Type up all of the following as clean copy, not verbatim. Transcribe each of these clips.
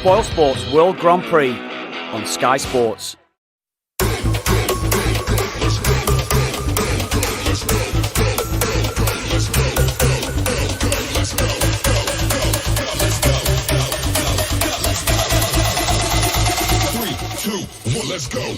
Spoil Sports World Grand Prix on Sky Sports. Let's go.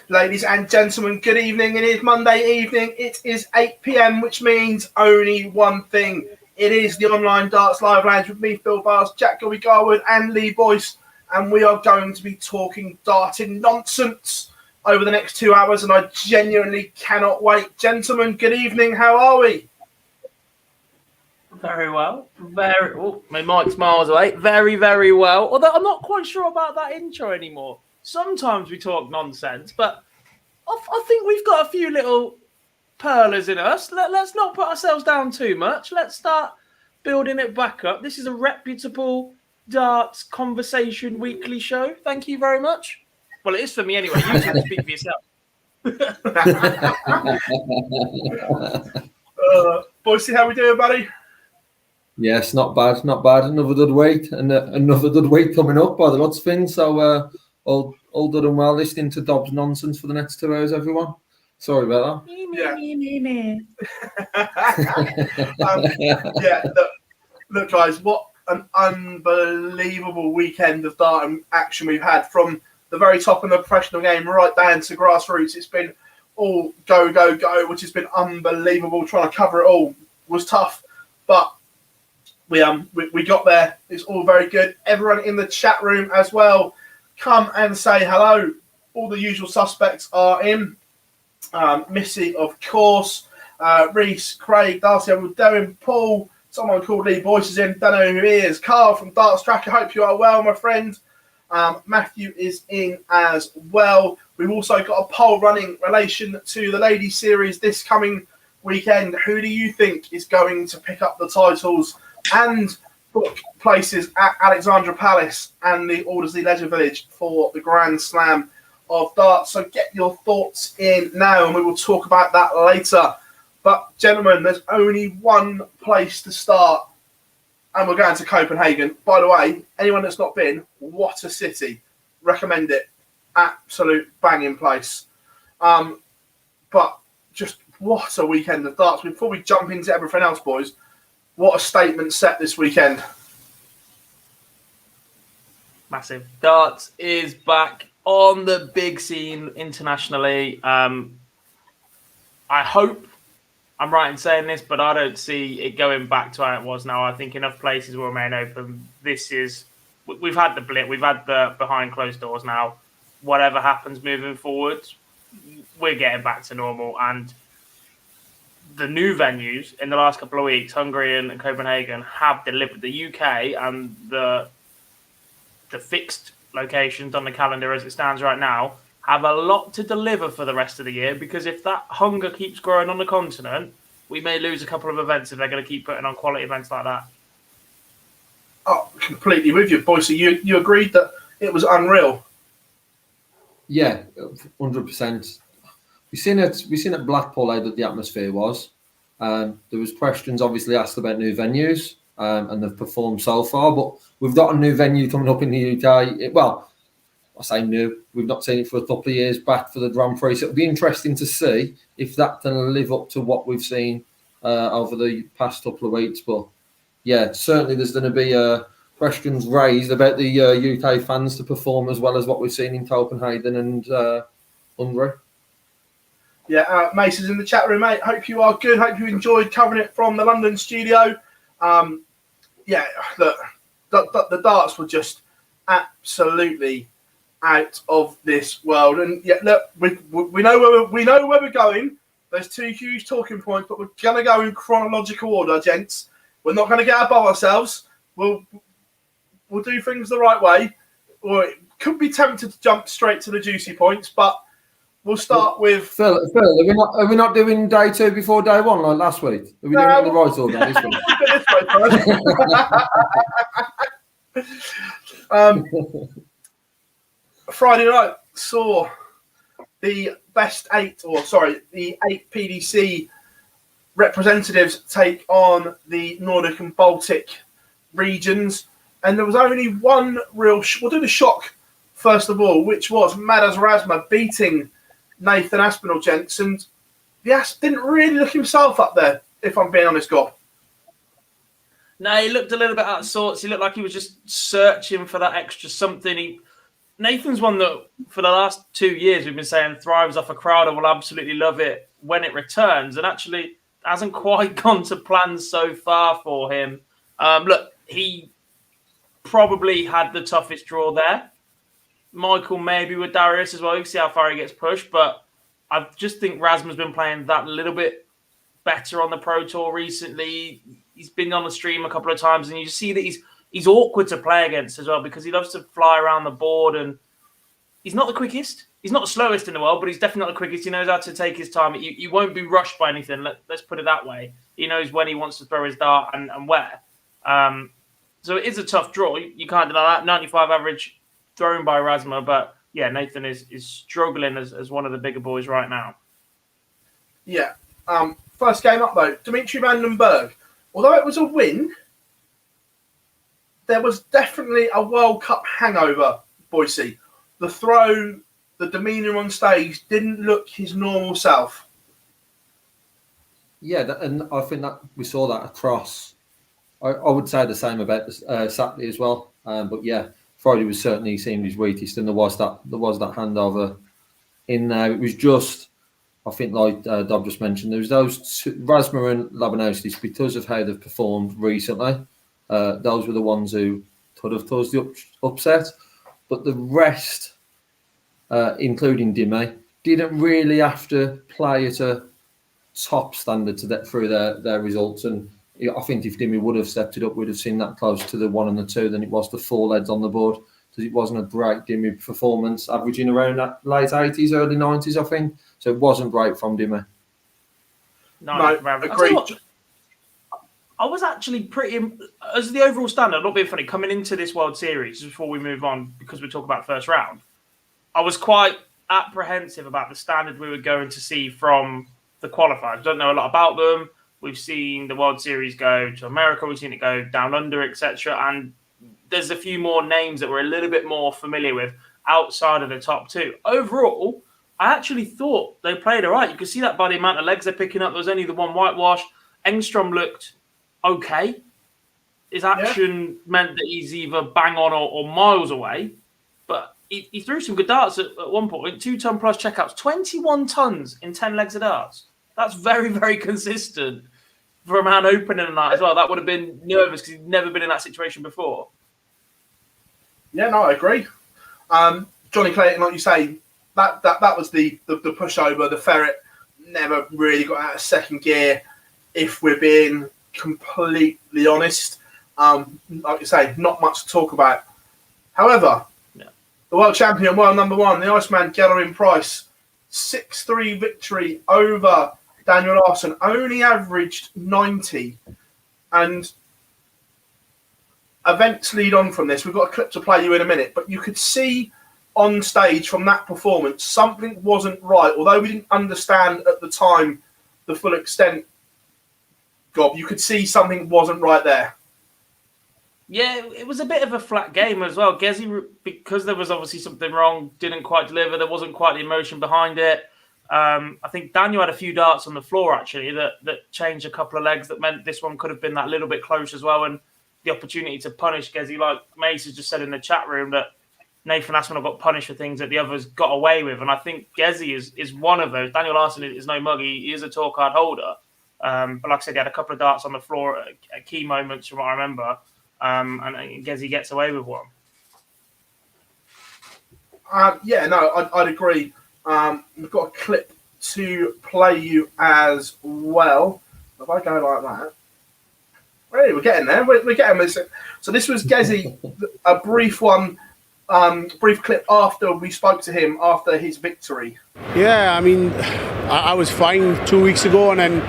Ladies and gentlemen, good evening. It is Monday evening. It is 8 p.m, which means only one thing. It is the online darts live lounge with me, Phill, Jack Garwood and Lee Boyce. And we are going to be talking darting nonsense over the next 2 hours. And I genuinely cannot wait. Gentlemen, good evening. How are we? Very well. My mic's miles away. Very, very well. Although I'm not quite sure about that intro anymore. Sometimes we talk nonsense, but I think we've got a few little pearlers in us. Let's not put ourselves down too much. Let's start building it back up. This is a reputable darts conversation weekly show. Thank you very much. Well, it is for me anyway. You can speak for yourself. Boyce, how we doing, buddy? Yes, not bad, not bad. Another good week, and another good week coming up by the lots of things. So, all good and well. Listening to Dobbs nonsense for the next 2 hours, everyone. Sorry about that. Look, guys, what an unbelievable weekend of darting action we've had from the very top of the professional game right down to grassroots. It's been all go, go, go, which has been unbelievable. Trying to cover it all was tough, but we got there. It's all very good. Everyone in the chat room as well, come and say hello. All the usual suspects are in. Missy, of course. Reese, Craig, Darcy, Darren, Paul. Someone called Lee Boyce is in. Don't know who he is. Carl from Darts Tracker. Hope you are well, my friend. Matthew is in as well. We've also got a poll running in relation to the Ladies Series this coming weekend. Who do you think is going to pick up the titles and book places at Alexandra Palace and the Aldersley Leisure Village for the Grand Slam of Darts? So get your thoughts in now and we will talk about that later. But gentlemen, there's only one place to start and we're going to Copenhagen. By the way, anyone that's not been, what a city. Recommend it. Absolute banging place. But just what a weekend of darts. Before we jump into everything else, boys, what a statement set this weekend. Massive. Darts is back on the big scene internationally. I hope I'm right in saying this, but I don't see it going back to how it was now. I think enough places will remain open. We've had the blip, we've had the behind closed doors now. Whatever happens moving forward, we're getting back to normal. And the new venues in the last couple of weeks, Hungary and Copenhagen, have delivered. The UK and the fixed locations on the calendar as it stands right now have a lot to deliver for the rest of the year, because if that hunger keeps growing on the continent, we may lose a couple of events if they're going to keep putting on quality events like that. Oh, completely with you, Boyce. You agreed that it was unreal. Yeah, 100%. We've seen at Blackpool how good the atmosphere was. There was questions obviously asked about new venues, and they've performed so far. But we've got a new venue coming up in the UK. I say new. We've not seen it for a couple of years back for the Grand Prix. So it'll be interesting to see if that can live up to what we've seen over the past couple of weeks. But yeah, certainly there's going to be questions raised about the UK fans to perform as well as what we've seen in Copenhagen and Hungary. Yeah, Mace is in the chat room, mate. Hope you are good. Hope you enjoyed covering it from the London studio. Look, the darts were just absolutely out of this world. And yeah, look, we know where we're going, There's two huge talking points, but we're going to go in chronological order, gents. We're not going to get above ourselves. We'll do things the right way. Or it could be tempted to jump straight to the juicy points, but we'll start with... Phill, are we not doing day 2 before day 1 like last week? Are we doing it in the right order this week? Friday night saw the the 8 PDC representatives take on the Nordic and Baltic regions, and there was only one real. We'll do the shock first of all, which was Madas Razma beating Nathan Aspinall, gents, and the Asp didn't really look himself up there, if I'm being honest, Gob. No, he looked a little bit out of sorts. He looked like he was just searching for that extra something. Nathan's one that, for the last 2 years, we've been saying thrives off a crowd and will absolutely love it when it returns. And actually hasn't quite gone to plan so far for him. Look, he probably had the toughest draw there. Michael maybe with Darius as well. You can see how far he gets pushed. But I just think Razma's been playing that little bit better on the Pro Tour recently. He's been on the stream a couple of times, and you see that he's awkward to play against as well because he loves to fly around the board, and he's not the quickest. He's not the slowest in the world, but he's definitely not the quickest. He knows how to take his time. You won't be rushed by anything. Let's put it that way. He knows when he wants to throw his dart and where. So it is a tough draw. You can't deny that. 95 average thrown by Razma, but yeah, Nathan is struggling as one of the bigger boys right now. Yeah. First game up though, Dimitri van den Berg. Although it was a win, there was definitely a World Cup hangover, Boise. The throw, the demeanour on stage didn't look his normal self. Yeah, and I think that we saw that across. I would say the same about Saturday as well. But yeah, Friday was certainly seemed his weakest, and there was that handover in there. It was just, I think, like Dob just mentioned, there was those two, Razma and Labanosis, because of how they've performed recently. Those were the ones who could have caused the upset. But the rest, including Dime, didn't really have to play at a top standard to get through their results. And I think if Dime would have stepped it up, we'd have seen that close to the 1 and the 2 than it was the 4 leads on the board. Because it wasn't a great Dime performance, averaging around that late 80s, early 90s, I think. So it wasn't great from Dime. No, agreed. I was actually pretty, as the overall standard, not being funny, coming into this World Series, before we move on, because we talk about first round, I was quite apprehensive about the standard we were going to see from the qualifiers. Don't know a lot about them. We've seen the World Series go to America. We've seen it go down under, etc. And there's a few more names that we're a little bit more familiar with outside of the top 2. Overall, I actually thought they played all right. You could see that by the amount of legs they're picking up. There was only the one whitewash. Engstrom looked okay. His action meant that he's either bang on or miles away. But he threw some good darts at one point. 2-ton plus checkouts. 21 tons in 10 legs of darts. That's very, very consistent for a man opening a night as well. That would have been nervous because he'd never been in that situation before. Yeah, no, I agree. Johnny Clayton, like you say, that was the pushover. The ferret never really got out of second gear, if we're being completely honest. Like you say, not much to talk about. However, the world champion, world number 1, the Iceman Gerwyn Price, 6-3 victory over Daniel Larsson, only averaged 90. And events lead on from this. We've got a clip to play you in a minute, but you could see on stage from that performance something wasn't right. Although we didn't understand at the time the full extent, Gob, you could see something wasn't right there. Yeah, it was a bit of a flat game as well. Gezi, because there was obviously something wrong, didn't quite deliver. There wasn't quite the emotion behind it. I think Daniel had a few darts on the floor, actually, that changed a couple of legs that meant this one could have been that little bit close as well. And the opportunity to punish Gezi, like Mace has just said in the chat room, that Nathan Aspinall got punished for things that the others got away with. And I think Gezi is one of those. Daniel Larsson is no mug. He is a tour card holder. But like I said, he had a couple of darts on the floor at key moments from what I remember. And Gezi gets away with one. Yeah, no, I'd agree. We've got a clip to play you as well. If I go like that, hey, we're getting there. We're getting there. So this was Gezi, a brief one, brief clip after we spoke to him after his victory. Yeah, I mean, I was fine 2 weeks ago, and then,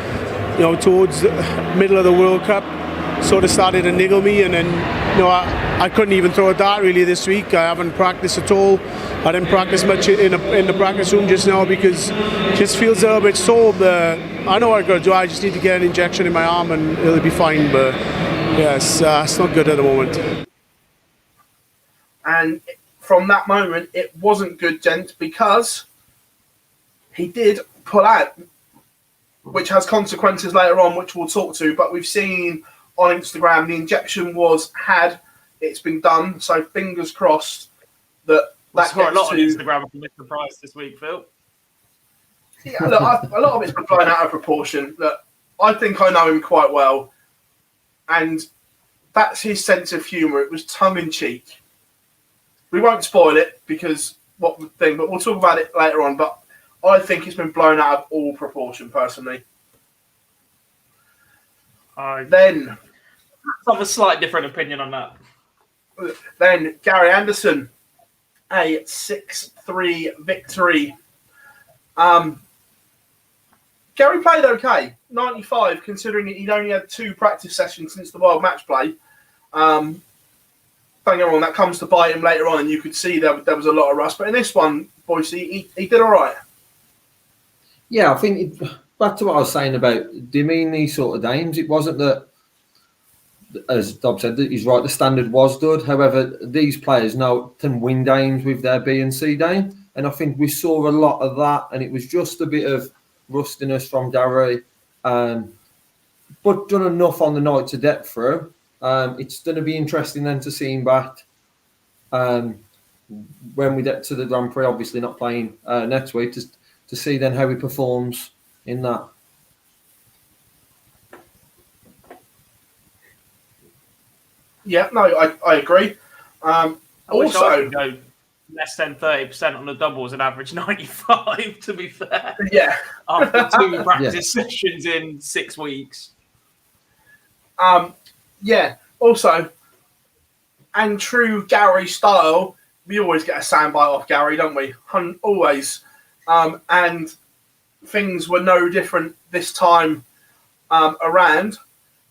towards the middle of the World Cup, sort of started to niggle me, and then, I couldn't even throw a dart really this week. I haven't practiced at all. I didn't practice much in the practice room just now because it just feels a little bit sore. But I know what I've got to do. I just need to get an injection in my arm and it'll be fine. But yes, it's not good at the moment. And from that moment, it wasn't good, gents, because he did pull out, which has consequences later on, which we'll talk to. But we've seen on Instagram the injection was had, it's been done. So fingers crossed that That's got a lot on Instagram from Mr. Price this week, Phill. Yeah, look, a lot of it's been blown out of proportion. Look, I think I know him quite well, and that's his sense of humour. It was tongue in cheek. We won't spoil it because what the thing, but we'll talk about it later on. But I think it's been blown out of all proportion, personally. Then I have a slight different opinion on that. Then Gary Anderson, a 6-3 victory. Gary played okay, 95, considering he'd only had 2 practice sessions since the World Match Play. Don't get me wrong, that comes to bite him later on, and you could see there was a lot of rust. But in this one, boys, he did all right. Yeah, I think back to what I was saying about Dimitri sort of games. It wasn't that, as Dob said, he's right, the standard was good. However, these players now can win games with their B and C game. And I think we saw a lot of that. And it was just a bit of rustiness from Gary. But done enough on the night to get through. It's going to be interesting then to see him back when we get to the Grand Prix, obviously not playing next week, to see then how he performs in that. Yeah, no, I agree. I wish Also, I could go less than 30% on the doubles and average 95, to be fair. Yeah. After 2 practice sessions in 6 weeks. Yeah. Also, and true Gary style, we always get a soundbite off Gary, don't we? Always. And things were no different this time around.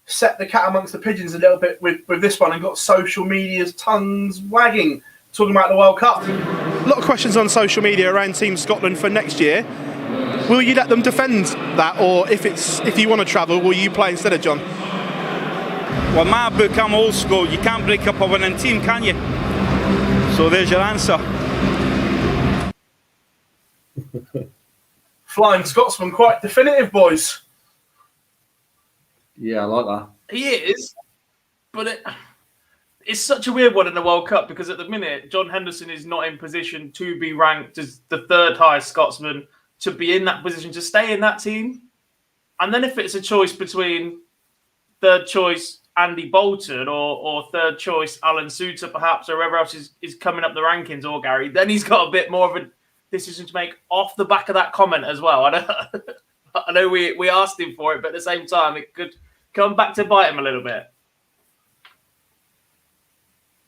Set the cat amongst the pigeons a little bit with this one and got social media's tongues wagging, talking about the World Cup. A lot of questions on social media around Team Scotland for next year. Will you let them defend that, or if you want to travel, will you play instead of John? Well, my book, I'm old school. You can't break up a winning team, can you? So there's your answer. Flying Scotsman, quite definitive, boys. Yeah, I like that. He is, but it's such a weird one in the World Cup because at the minute, John Henderson is not in position to be ranked as the 3rd highest Scotsman, to be in that position, to stay in that team. And then if it's a choice between 3rd choice Andy Bolton or 3rd choice Alan Suter, perhaps, or whoever else is coming up the rankings, or Gary, then he's got a bit more of a decision to make off the back of that comment as well. I know we asked him for it, but at the same time, it could come back to bite him a little bit.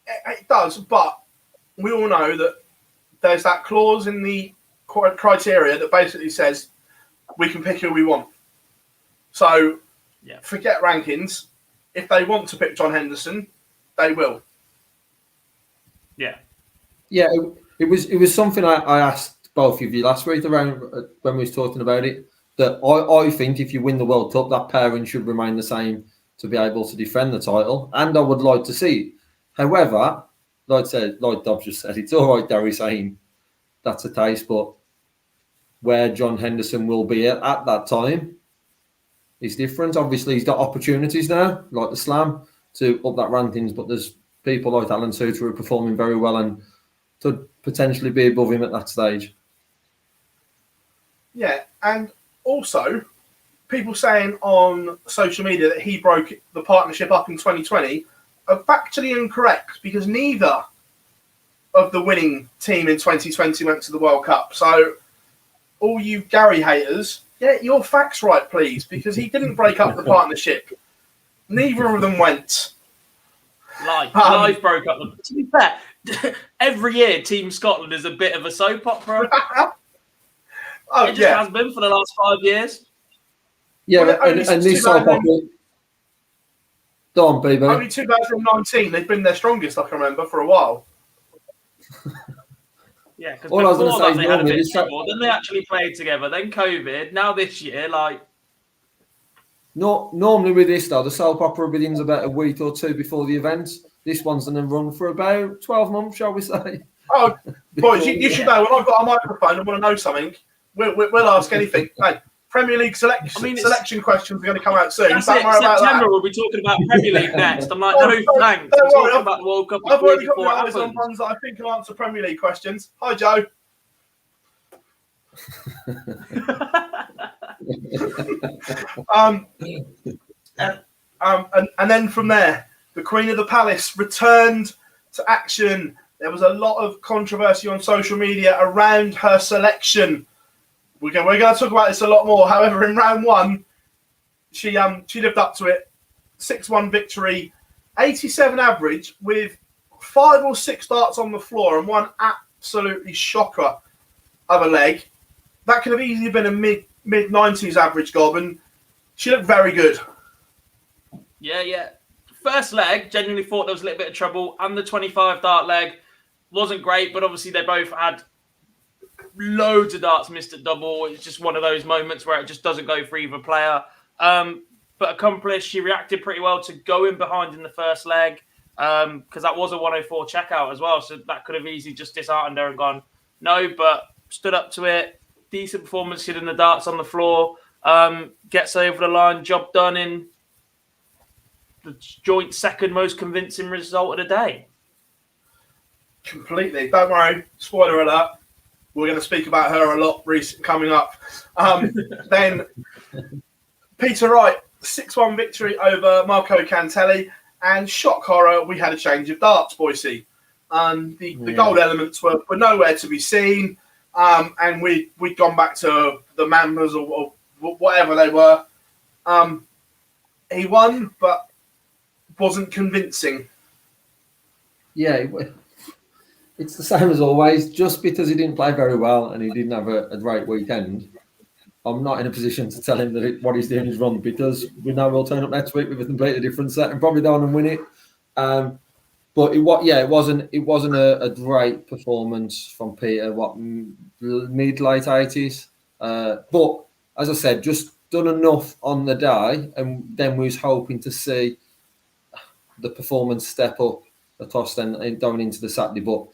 It does, but we all know that there's that clause in the criteria that basically says we can pick who we want. So forget rankings. If they want to pick John Henderson, they will. Yeah. Yeah, it was something I asked both of you last week around when we was talking about it, that I think if you win the World Cup, that pairing should remain the same to be able to defend the title, and I would like to see it. However, like Dob just said, it's all right, Gary, saying that's a case, but where John Henderson will be at that time is different. Obviously, he's got opportunities now, like the Slam, to up that rankings, but there's people like Alan Suter who are performing very well and to potentially be above him at that stage. Yeah, and also, people saying on social media that he broke the partnership up in 2020 are factually incorrect because neither of the winning team in 2020 went to the World Cup. So all you Gary haters, get your facts right, please, because he didn't break up the partnership. Neither of them went. Live broke up. To be fair, every year Team Scotland is a bit of a soap opera. It just has been for the last 5 years. Yeah, well, and this soap opera. Don't be, mate. Only 2019, they've been their strongest, I can remember, for a while. Yeah, because before that they had a bit of trouble. Then they actually played together. Then COVID. Now this year, No, normally with this though, the soap opera begins about a week or two before the event. This one's going to run for about 12 months, shall we say? Oh, boys, you should know. When I've got a microphone and want to know something, we'll ask anything. Hey, Premier League selection questions are going to come out soon. That's it. September we'll be talking about Premier League next. I'm like, no thanks. We're talking about the World Cup. I've already got my eyes on ones that I think can answer Premier League questions. Hi, Joe. And then from there, the Queen of the Palace returned to action. There was a lot of controversy on social media around her selection. We're going to talk about this a lot more. However, in round one, she lived up to it. 6-1 victory, 87 average with 5 or 6 darts on the floor and one absolutely shocker of a leg. That could have easily been a mid-90s average gob, and she looked very good. Yeah. First leg, genuinely thought there was a little bit of trouble, and the 25 dart leg wasn't great, but obviously they both had loads of darts missed at double. It's just one of those moments where it just doesn't go for either player. But accomplished, she reacted pretty well to going behind in the first leg because that was a 104 checkout as well. So that could have easily just disheartened her and gone, no, but stood up to it. Decent performance, hitting the darts on the floor. Gets over the line, job done in the joint second most convincing result of the day. Completely. Don't worry, spoiler alert. We're going to speak about her a lot coming up. Then Peter Wright, 6-1 victory over Marco Cantelli. And shock horror, we had a change of darts, Boise. The gold elements were nowhere to be seen. And we'd gone back to the Mambas or whatever they were. He won, but wasn't convincing. Yeah, it's the same as always. Just because he didn't play very well and he didn't have a great weekend, I'm not in a position to tell him that what he's doing is wrong, because we know we'll turn up next week with a completely different set and probably down and win it. But it wasn't a great performance from Peter. Mid-late 80s. But as I said, just done enough on the day, and then we was hoping to see the performance step up the toss then going into the Saturday. But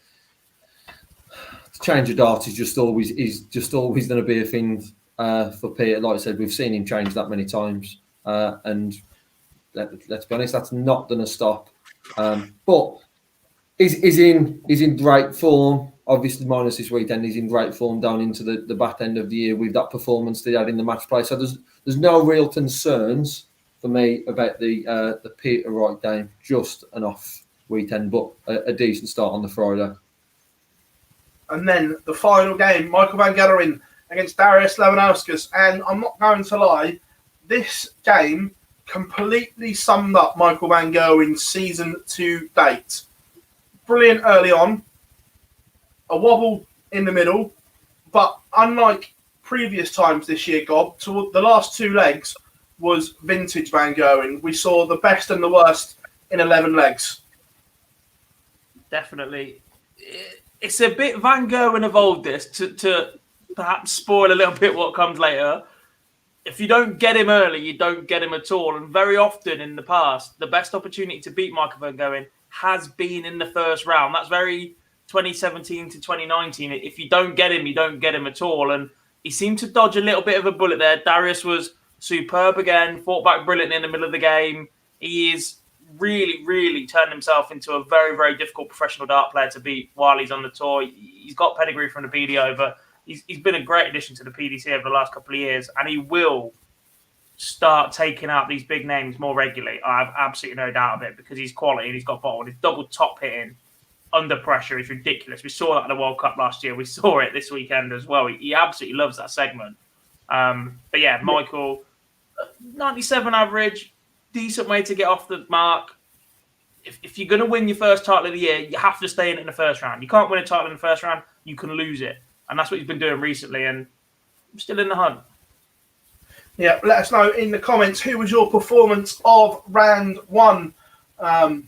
the change of darts is just always going to be a thing for Peter. Like I said, we've seen him change that many times, and let's be honest, that's not going to stop. But he's in great form. Obviously, minus this weekend, he's in great form down into the back end of the year with that performance they had in the match play. So there's no real concerns for me about the Peter Wright game. Just an off weekend, but a decent start on the Friday. And then the final game, Michael van Gerwen against Darius Lewandowskis. And I'm not going to lie, this game completely summed up Michael van Gerwen's season to date. Brilliant early on, a wobble in the middle, but unlike previous times this year, Gob, to the last 2 legs was vintage Van Gerwen. We saw the best and the worst in 11 legs. Definitely. It's a bit Van Gerwen evolved this to perhaps spoil a little bit what comes later. If you don't get him early, you don't get him at all. And very often in the past, the best opportunity to beat Michael van Gerwen has been in the first round. That's very 2017 to 2019. If you don't get him, you don't get him at all. And he seemed to dodge a little bit of a bullet there. Darius was superb again, fought back brilliantly in the middle of the game. He is really, really turned himself into a very, very difficult professional dart player to beat while he's on the tour. He's got pedigree from the BDO, but he's been a great addition to the PDC over the last couple of years, and he will start taking out these big names more regularly. I have absolutely no doubt of it, because he's quality and he's got bottle. His double top hitting under pressure is ridiculous. We saw that in the World Cup last year. We saw it this weekend as well. He absolutely loves that segment. But yeah, Michael, 97 average, decent way to get off the mark. If you're going to win your first title of the year, you have to stay in it in the first round. You can't win a title in the first round, you can lose it. And that's what he's been doing recently, and I'm still in the hunt. Yeah, let us know in the comments who was your performance of round one. A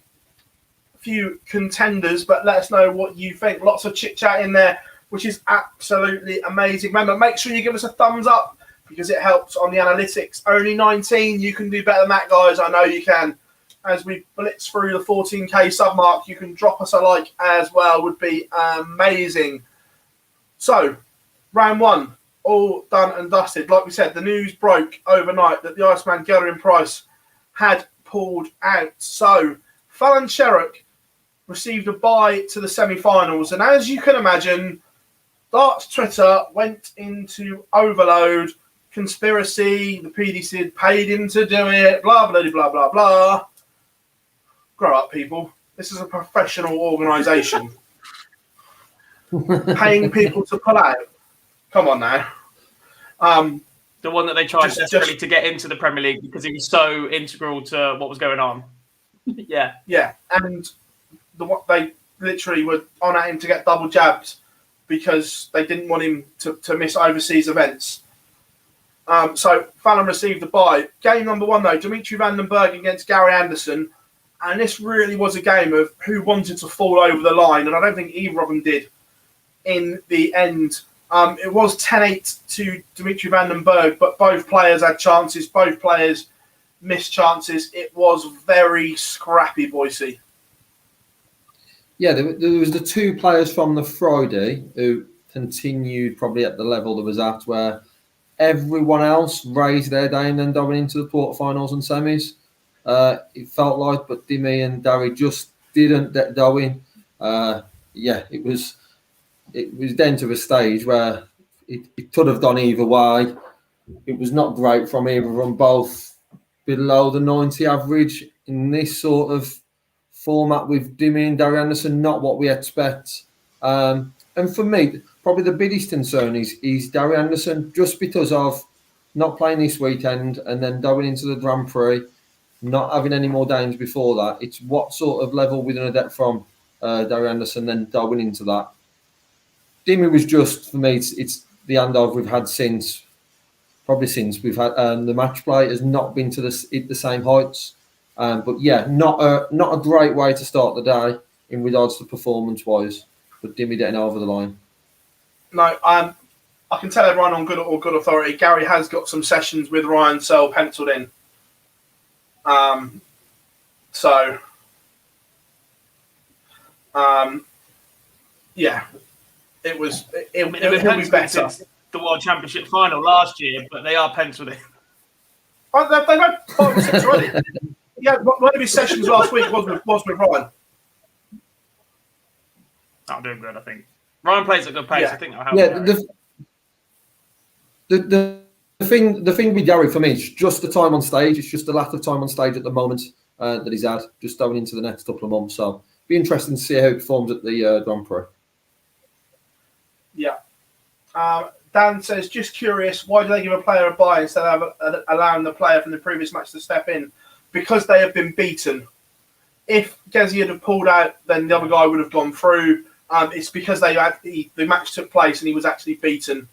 few contenders, but let us know what you think. Lots of chit-chat in there, which is absolutely amazing. Remember, make sure you give us a thumbs up because it helps on the analytics. Only 19, you can do better than that, guys. I know you can. As we blitz through the 14K sub mark, you can drop us a like as well. Would be amazing. So, round one, all done and dusted. Like we said, the news broke overnight that the Iceman Gerwyn Price had pulled out. So, Fallon Sherrock received a bye to the semi-finals. And as you can imagine, Darts Twitter went into overload. Conspiracy, the PDC had paid him to do it, blah, blah, blah, blah, blah. Grow up, people. This is a professional organisation. Paying people to pull out. Come on now. The one that they tried desperately to get into the Premier League because he was so integral to what was going on. Yeah. Yeah, and they literally were on at him to get double jabbed because they didn't want him to miss overseas events. So Fallon received the bye. Game number one, though, Dimitri van den Berg against Gary Anderson. And this really was a game of who wanted to fall over the line. And I don't think either of them did in the end. It was 10-8 to Dimitri van den Berg, but both players had chances. Both players missed chances. It was very scrappy, Boise. Yeah, there was the two players from the Friday who continued probably at the level there was at, where everyone else raised their game and then went into the quarterfinals and semis. It felt like, but Dimi and Darry just didn't get going. It was then to a stage where it could have gone either way. It was not great from either of them, both below the 90 average in this sort of format with Dimi and Darry Anderson, not what we expect. And for me, probably the biggest concern is Darry Anderson, just because of not playing this weekend and then going into the Grand Prix, not having any more games before that. It's what sort of level we're going to get from Darry Anderson, then going into that. Dimi was just, for me, it's the handover we've had since we've had the match play has not been to the same heights. But yeah, not a great way to start the day in regards to performance-wise, but Dimi getting over the line. No, I can tell everyone on good authority, Gary has got some sessions with Ryan Searle penciled in. Yeah, it was. It will be better. The World Championship final last year, but they are penciled in. They've had 5 or 6 already. Yeah, one of his sessions last week was with Ryan. I'm doing good, I think. Ryan plays at a good pace. Yeah. I think that'll help. Yeah, the thing with Gary for me is just the time on stage. It's just the lack of time on stage at the moment that he's had, just going into the next couple of months. So be interesting to see how he performs at the Grand Prix. Yeah. Dan says, just curious, why do they give a player a bye instead of allowing the player from the previous match to step in? Because they have been beaten. If Gezi had pulled out, then the other guy would have gone through. It's because the match took place and he was actually beaten.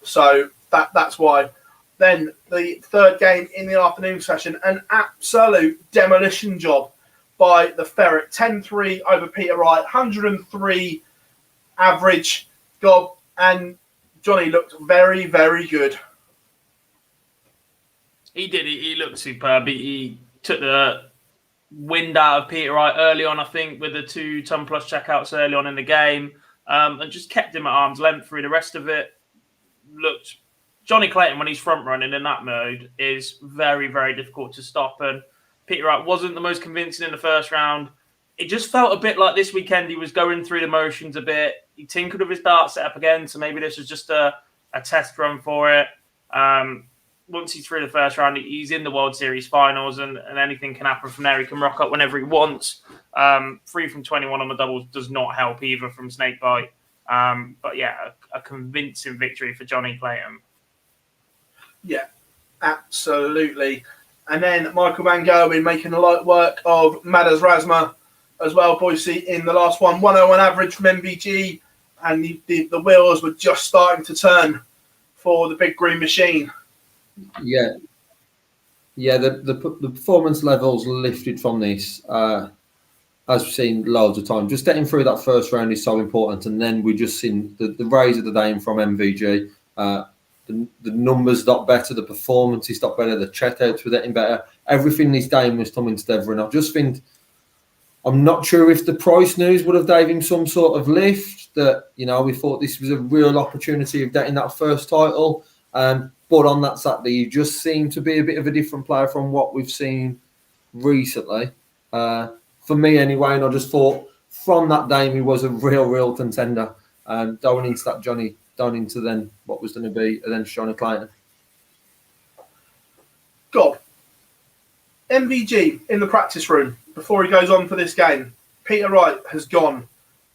So that's why. Then the third game in the afternoon session, an absolute demolition job by the Ferret. 10-3 over Peter Wright, 103 average gob, and Johnny looked very, very good. He did. He looked superb. He took the wind out of Peter Wright early on, I think, with the 2 ton plus checkouts early on in the game, and just kept him at arm's length through the rest of it. Looked Johnny Clayton, when he's front running in that mode, is very, very difficult to stop. And Peter Wright wasn't the most convincing in the first round. It just felt a bit like this weekend he was going through the motions a bit. He tinkered with his dart setup again, so maybe this was just a test run for it. once he's through the first round, he's in the World Series finals, and anything can happen from there. He can rock up whenever he wants. 3 from 21 on the doubles does not help either from snakebite. But yeah, a convincing victory for Johnny Clayton. Yeah, absolutely. And then Michael van Gerwen making a light work of Madars Razma as well, Boise, in the last one. 101 average from MvG, and the wheels were just starting to turn for the big green machine. Yeah. Yeah, the performance levels lifted from this, as we've seen loads of times. Just getting through that first round is so important, and then we just seen the raise of the game from MvG. The numbers got better, the performances got better, the checkouts were getting better. Everything this game was coming together, and I just think, I'm not sure if the Price news would have gave him some sort of lift, that, you know, we thought this was a real opportunity of getting that first title. But on that Saturday, he just seemed to be a bit of a different player from what we've seen recently. For me anyway, and I just thought from that game he was a real contender. Going into that Johnny, down into then what was going to be against Johnny Clayton. God. MvG in the practice room before he goes on for this game. Peter Wright has gone.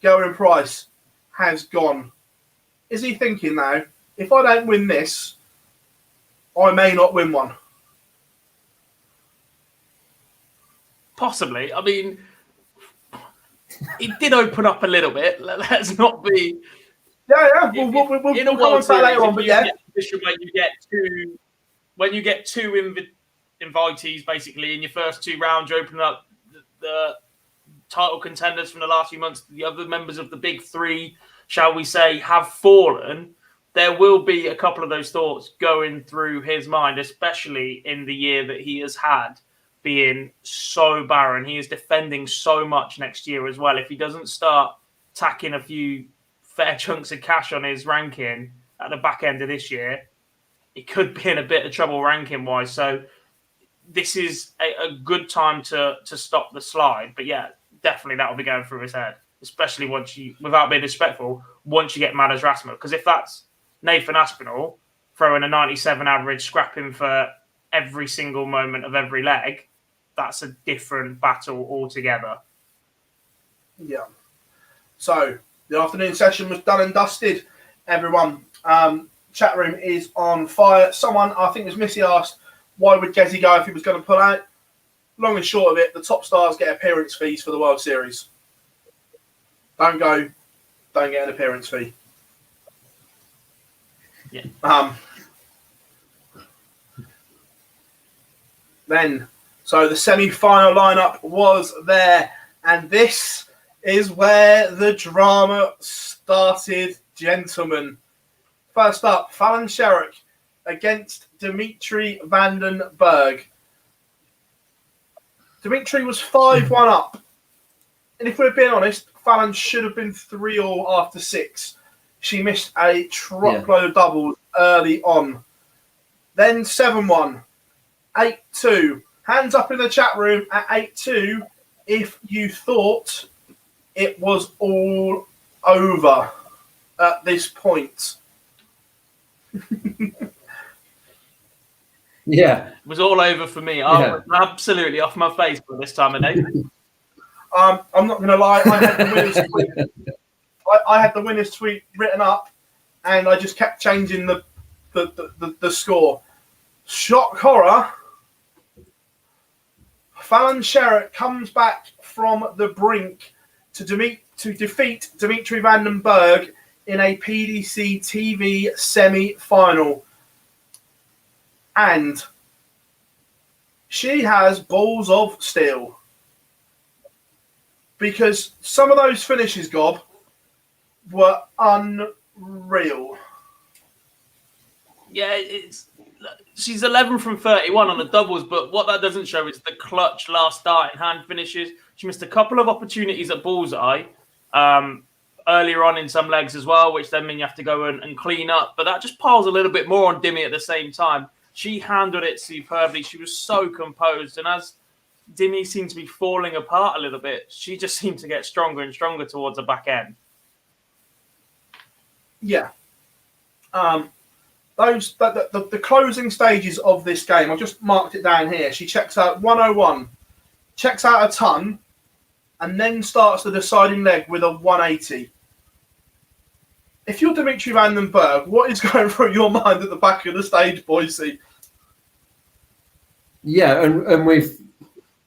Gerwyn Price has gone. Is he thinking now, if I don't win this, I may not win one? Possibly. I mean, it did open up a little bit. Let's not be. Yeah. We'll in a come World on to that Series, later on, but yeah. When you get two invitees, basically, in your first 2 rounds, you open up the title contenders from the last few months. The other members of the big 3, shall we say, have fallen. There will be a couple of those thoughts going through his mind, especially in the year that he has had, being so barren. He is defending so much next year as well. If he doesn't start tacking a few fair chunks of cash on his ranking at the back end of this year, he could be in a bit of trouble ranking-wise. So this is a good time to stop the slide. But yeah, definitely that will be going through his head, especially once you, without being disrespectful, once you get Madars Razma. Because if that's Nathan Aspinall throwing a 97 average, scrapping for every single moment of every leg, that's a different battle altogether. Yeah. So the afternoon session was done and dusted. Everyone, chat room is on fire. Someone, I think it was Missy, asked, why would Gezi go if he was going to pull out? Long and short of it, the top stars get appearance fees for the World Series. Don't go, don't get an appearance fee. Yeah. Then, so the semi-final lineup was there, and this is where the drama started, gentlemen. First up, Fallon Sherrock against Dimitri Vandenberg. Dimitri was 5-1 up, and if we're being honest, Fallon should have been 3-all after 6. She missed a truckload of doubles early on. Then 7-1, 8-2. Hands up in the chat room at 8-2 if you thought it was all over at this point. Yeah. It was all over for me. I was absolutely off my face by this time of day. I'm not going to lie. I had the winner's tweet written up, and I just kept changing the score. Shock horror. Fallon Sherrock comes back from the brink to defeat Dimitri Vandenberg in a PDC TV semi-final. And she has balls of steel. Because some of those finishes, Gob, were unreal. Yeah, she's 11 from 31 on the doubles, but what that doesn't show is the clutch last starting hand finishes. She missed a couple of opportunities at bullseye earlier on in some legs as well, which then mean you have to go and clean up. But that just piles a little bit more on Dimmy at the same time. She handled it superbly. She was so composed. And as Dimmy seemed to be falling apart a little bit, she just seemed to get stronger and stronger towards the back end. Yeah. the closing stages of this game, I just marked it down here. She checks out 101, checks out a ton, and then starts the deciding leg with a 180. If you're Dimitri van den Berg, what is going through your mind at the back of the stage, Boise? Yeah, and with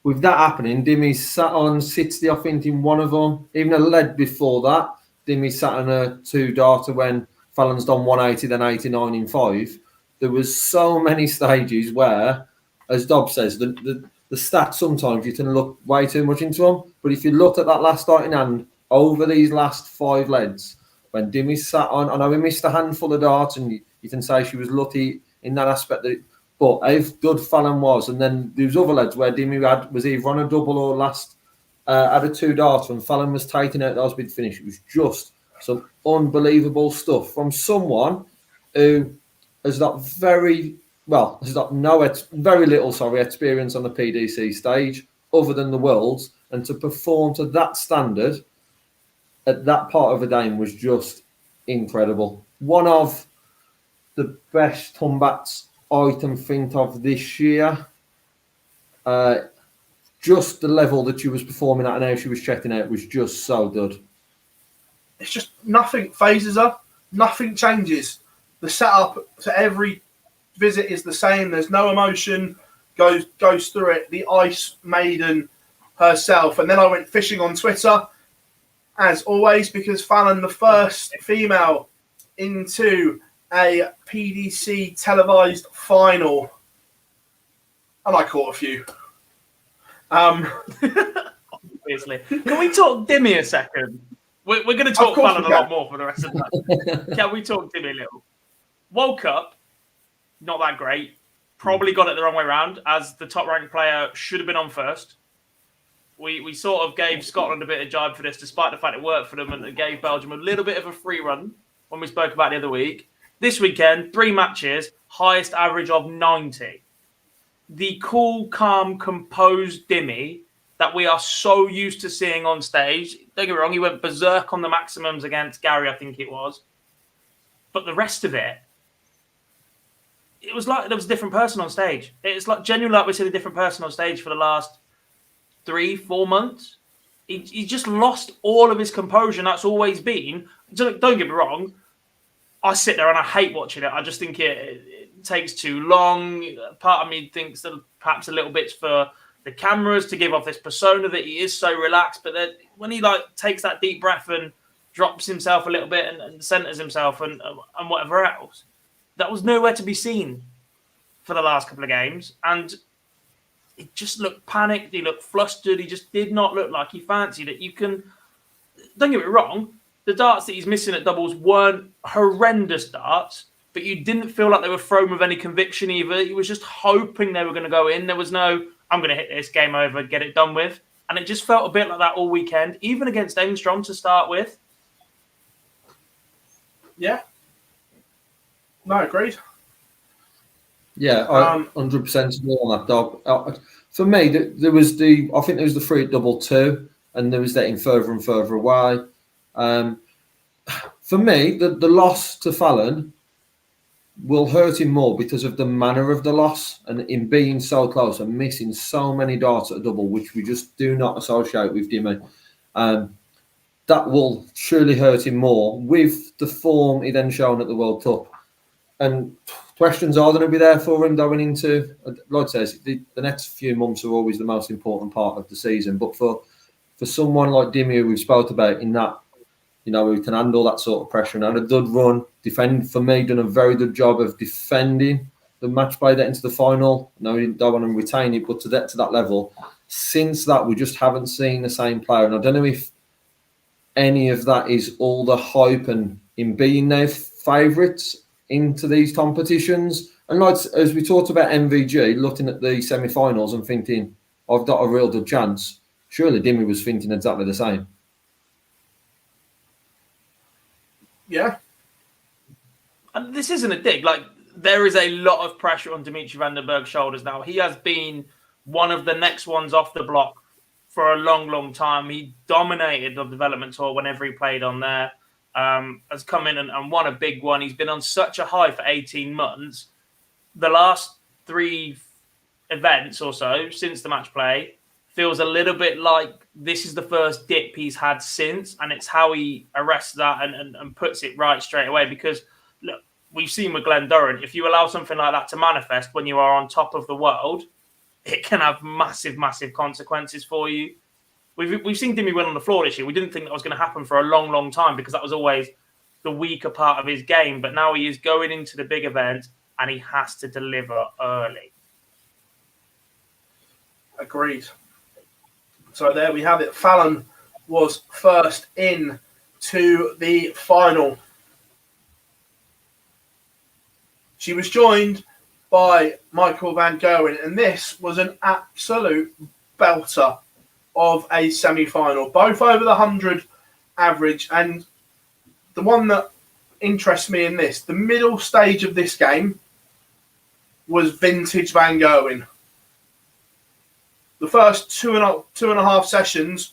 that happening, Dimmy sat on 60, I think, in one of them. Even a lead before that, Dimmy sat on a 2-darter when Fallon's done 180, then 89 in 5. There was so many stages where, as Dobb says, the stats sometimes you can look way too much into them. But if you looked at that last starting hand over these last 5 leads, when Dimmy sat on, I know we missed a handful of darts, and you can say she was lucky in that aspect. But how good Fallon was, and then there was other leads where Dimmy was either on a double or last had a 2-darter, and Fallon was taking out those big finish. It was just some unbelievable stuff from someone who has got very little experience on the PDC stage other than the Worlds, and to perform to that standard at that part of the game was just incredible. One of the best combats I can think of this year. Just the level that she was performing at and how she was checking out was just so good. It's just nothing phases her. Nothing changes. The setup to every visit is the same. There's no emotion. Goes through it. The Ice Maiden herself. And then I went fishing on Twitter, as always, because Fallon, the first female into a PDC televised final, and I caught a few. Obviously. Can we talk Dimmy a second? We're going to talk Fallon a lot more for the rest of the night. Can we talk Dimmy a little? World Cup, not that great. Probably got it the wrong way around, as the top-ranked player should have been on first. We sort of gave Scotland a bit of jibe for this, despite the fact it worked for them, and gave Belgium a little bit of a free run when we spoke about the other week. This weekend, 3 matches, highest average of 90. The cool, calm, composed Dimmy that we are so used to seeing on stage. Don't get me wrong, he went berserk on the maximums against Gary, I think it was. But the rest of it, it was like there was a different person on stage. It's like genuinely like we've seen a different person on stage for the last 3-4 months. He just lost all of his composure, and that's always been. Don't get me wrong, I sit there and I hate watching it. I just think it takes too long. Part of me thinks that perhaps a little bit for the cameras to give off this persona that he is so relaxed, but then when he takes that deep breath and drops himself a little bit and centers himself and whatever else, that was nowhere to be seen for the last couple of games. And he just looked panicked. He looked flustered. He just did not look like he fancied it. Don't get me wrong, the darts that he's missing at doubles weren't horrendous darts, but you didn't feel like they were thrown with any conviction either. He was just hoping they were going to go in. There was no, I'm going to hit this, game over, get it done with. And it just felt a bit like that all weekend, even against Engstrom to start with. Yeah. No, agreed. Yeah, 100% more on that, Dob. For me, there was the free at double 2, and there was getting further and further away. For me, the loss to Fallon will hurt him more because of the manner of the loss and in being so close and missing so many darts at a double, which we just do not associate with Dimmy. That will surely hurt him more with the form he then shown at the World Cup. And questions are going to be there for him going into, like I says, the next few months are always the most important part of the season. But for someone like Dimmy, who we've spoke about in that, who can handle that sort of pressure and had a good run, done a very good job of defending the match play that into the final. No, he don't want to retain it, but to get to that level, since that, we just haven't seen the same player. And I don't know if any of that is all the hype and in being their favourites into these competitions. And like as we talked about MvG, looking at the semi-finals and thinking, I've got a real good chance. Surely Dimmy was thinking exactly the same. Yeah. And this isn't a dig. There is a lot of pressure on Dimitri van den Berg's shoulders now. He has been one of the next ones off the block for a long, long time. He dominated the development tour whenever he played on there. has come in and won a big one. He's been on such a high for 18 months. The last 3 events or so since the match play feels a little bit like this is the first dip he's had since, and it's how he arrests that and puts it right straight away. Because look, we've seen with Glenn Durrant, if you allow something like that to manifest when you are on top of the world, it can have massive, massive consequences for you. We've seen Dimmy win on the floor this year. We didn't think that was going to happen for a long, long time because that was always the weaker part of his game. But now he is going into the big event and he has to deliver early. Agreed. So there we have it. Fallon was first in to the final. She was joined by Michael van Gerwen, and this was an absolute belter of a semi-final, both over the 100 average. And the one that interests me in this, the middle stage of this game was vintage van Gerwen. The first two and a half sessions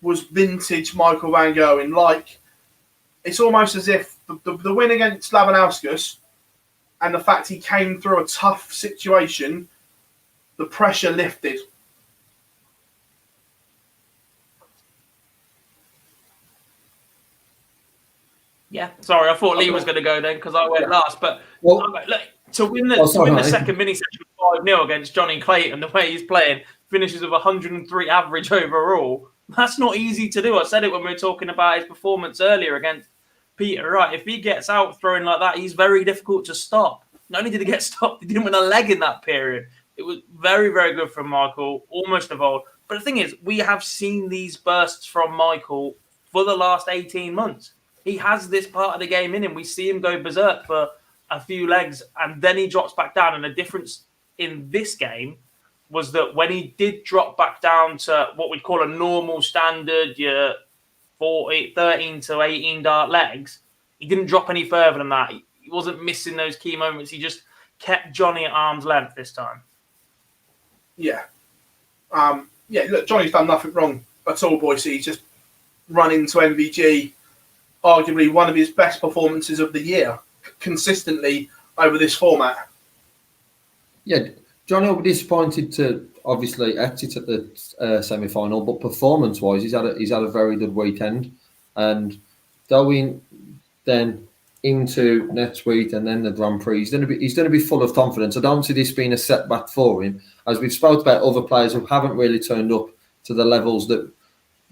was vintage Michael van Gerwen. Like, it's almost as if the win against Labanauskas and the fact he came through a tough situation, the pressure lifted. Yeah, sorry, I thought Lee was going to go then because I went last. But look, to win the second mini session 5-0 against Johnny Clayton, the way he's playing, finishes with 103 average overall. That's not easy to do. I said it when we were talking about his performance earlier against Peter. Right, if he gets out throwing like that, he's very difficult to stop. Not only did he get stopped, he didn't win a leg in that period. It was very, very good from Michael, almost evolved. But the thing is, we have seen these bursts from Michael for the last 18 months. He has this part of the game in him. We see him go berserk for a few legs, and then he drops back down. And the difference in this game was that when he did drop back down to what we'd call a normal standard, your 13 to 18 dart legs, he didn't drop any further than that. He wasn't missing those key moments. He just kept Johnny at arm's length this time. Yeah. Look, Johnny's done nothing wrong at all, boys. He's just run into MvG, arguably one of his best performances of the year, consistently over this format. Yeah, Johnny will be disappointed to obviously exit at the semi-final, but performance-wise, he's had a very good weekend, and going then into next week and then the Grand Prix, he's going to be full of confidence. I don't see this being a setback for him, as we've spoke about other players who haven't really turned up to the levels that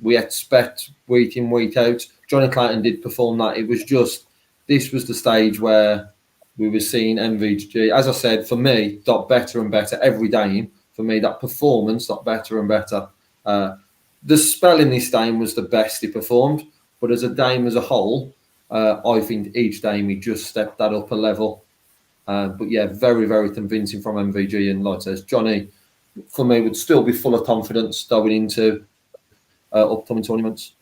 we expect week in, week out. Johnny Clayton did perform that. It was just, this was the stage where we were seeing MvG, as I said, for me, got better and better every game. For me, that performance got better and better. The spell in this game was the best he performed, but as a game as a whole, I think each game he just stepped that up a level. But yeah, very, very convincing from MvG. And like I says, Johnny, for me, would still be full of confidence going into upcoming tournaments.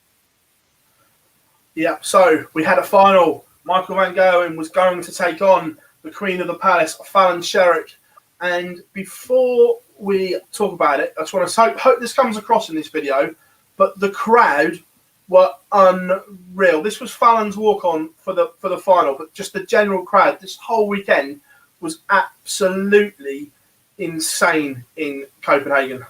Yeah, so we had a final. Michael van Gerwen was going to take on the Queen of the Palace, Fallon Sherrock. And before we talk about it, I just want to hope this comes across in this video, but the crowd were unreal. This was Fallon's walk-on for the final, but just the general crowd this whole weekend was absolutely insane in Copenhagen.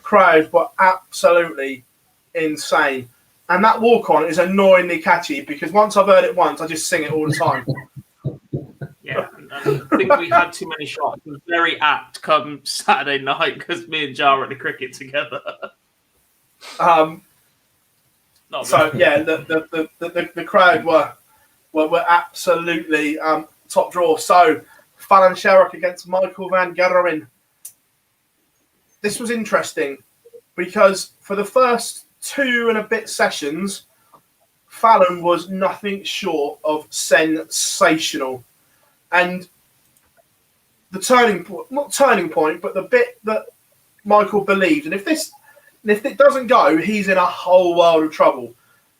Crowd were absolutely insane. And that walk-on is annoyingly catchy because once I've heard it once, I just sing it all the time. Yeah, and I think we had too many shots. It was very apt come Saturday night because me and Jar were at the cricket together. The crowd were absolutely top draw. So Fallon Sherrock against Michael van Gerwen. This was interesting because for the first 2 and a bit sessions, Fallon was nothing short of sensational. And the not turning point, but the bit that Michael believed, and if it doesn't go, he's in a whole world of trouble.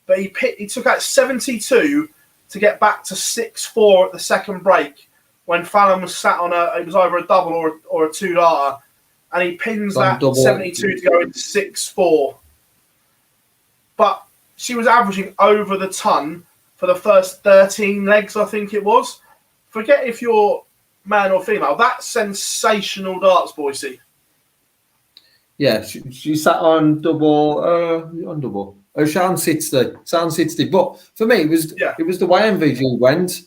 But he took out 72 to get back to 6-4 at the second break when Fallon was sat on it was either a double or a 2-darter, and he pins that 72 to go into 6-4. But she was averaging over the ton for the first 13 legs, I think it was. Forget if you're man or female. That's sensational darts, Boise. Yeah, she sat on double. Sound 60. But for me, it was the way MvG went.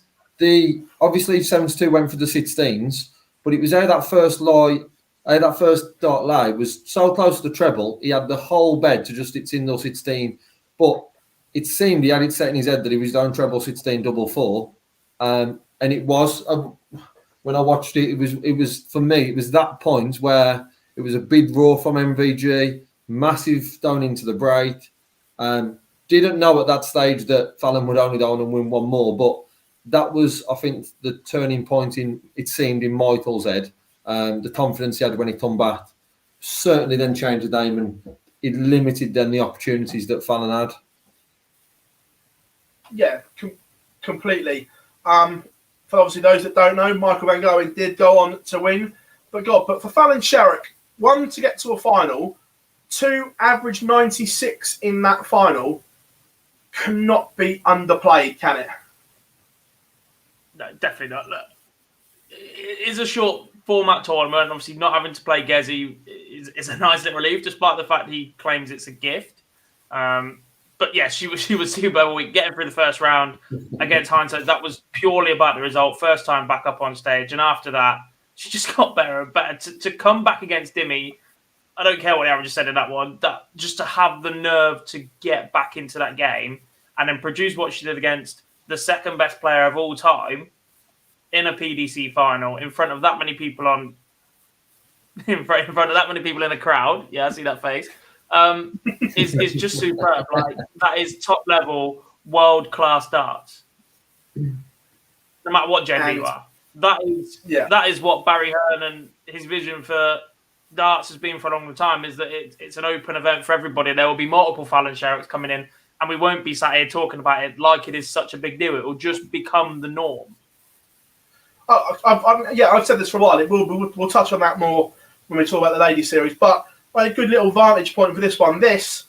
Obviously 72 went for the 16s, but it was how that first dart lay was so close to the treble. He had the whole bed to just hit single 16, but it seemed he had it set in his head that he was down treble 16 double 4. And it was when I watched it, it was for me. It was that point where it was a big roar from MvG, massive down into the break. Didn't know at that stage that Fallon would only go on and win one more, but that was, I think, the turning point it seemed in Michael's head. The confidence he had when he come back certainly then changed the game, and it limited then the opportunities that Fallon had. Yeah, completely. For obviously those that don't know, Michael van Gerwen did go on to win. But for Fallon Sherrock, 1, to get to a final, 2, average 96 in that final, cannot be underplayed, can it? No, definitely not. Look, it is a short format tournament. Obviously, not having to play Gezi is a nice little relief, despite the fact he claims it's a gift. But yeah, she was super weak. Getting through the first round against hindsight, that was purely about the result. First time back up on stage, and after that, she just got better and better. To come back against Dimi, I don't care what the average said in that one. That just to have the nerve to get back into that game and then produce what she did against the second best player of all time in a PDC final in front of that many people in front of that many people in the crowd. Yeah, I see that face. Is just superb. Like, that is top level, world class darts. No matter what gender you are, that is what Barry Hearn and his vision for darts has been for a long time. Is that it's an open event for everybody. There will be multiple Fallon Sherrocks coming in, and we won't be sat here talking about it like it is such a big deal. It will just become the norm. I've said this for a while. We'll touch on that more when we talk about the ladies series, but. A good little vantage point for this one. This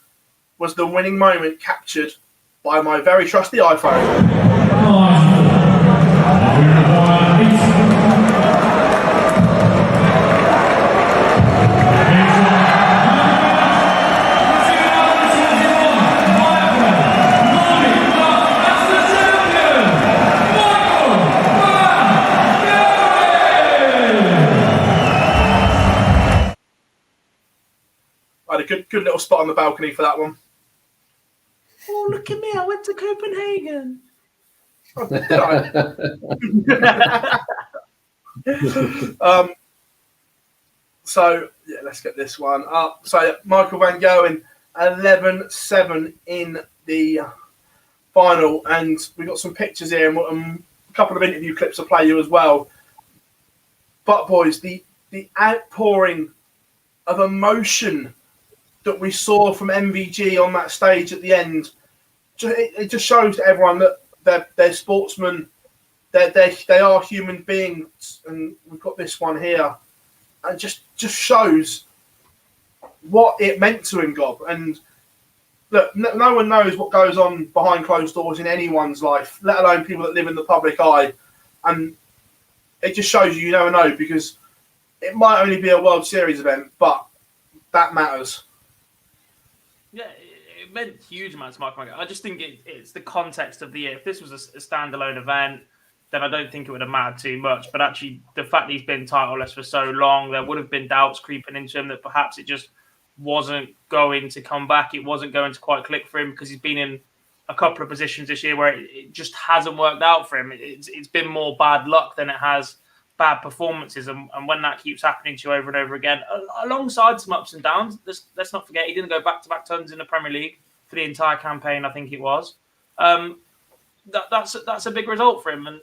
was the winning moment captured by my very trusty iPhone. I had a good little spot on the balcony for that one. Oh, look at me. I went to Copenhagen. So, yeah, let's get this one up. So, Michael van Gerwen, 11-7 in the final. And we've got some pictures here and a couple of interview clips to play you as well. But, boys, the outpouring of emotion that we saw from MvG on that stage at the end, it just shows to everyone that they're sportsmen, they are human beings, and we've got this one here, and just shows what it meant to him, Gob. And look, no one knows what goes on behind closed doors in anyone's life, let alone people that live in the public eye, and it just shows you never know, because it might only be a World Series event, but that matters. Yeah, it meant huge amounts to Michael Van Gerwen. I just think it's the context of the year. If this was a standalone event, then I don't think it would have mattered too much. But actually, the fact that he's been titleless for so long, there would have been doubts creeping into him that perhaps it just wasn't going to come back. It wasn't going to quite click for him because he's been in a couple of positions this year where it just hasn't worked out for him. It's been more bad luck than it has bad performances. And when that keeps happening to you over and over again, alongside some ups and downs, let's not forget he didn't go back-to-back tons in the Premier League for the entire campaign, I think it was. That's a big result for him. And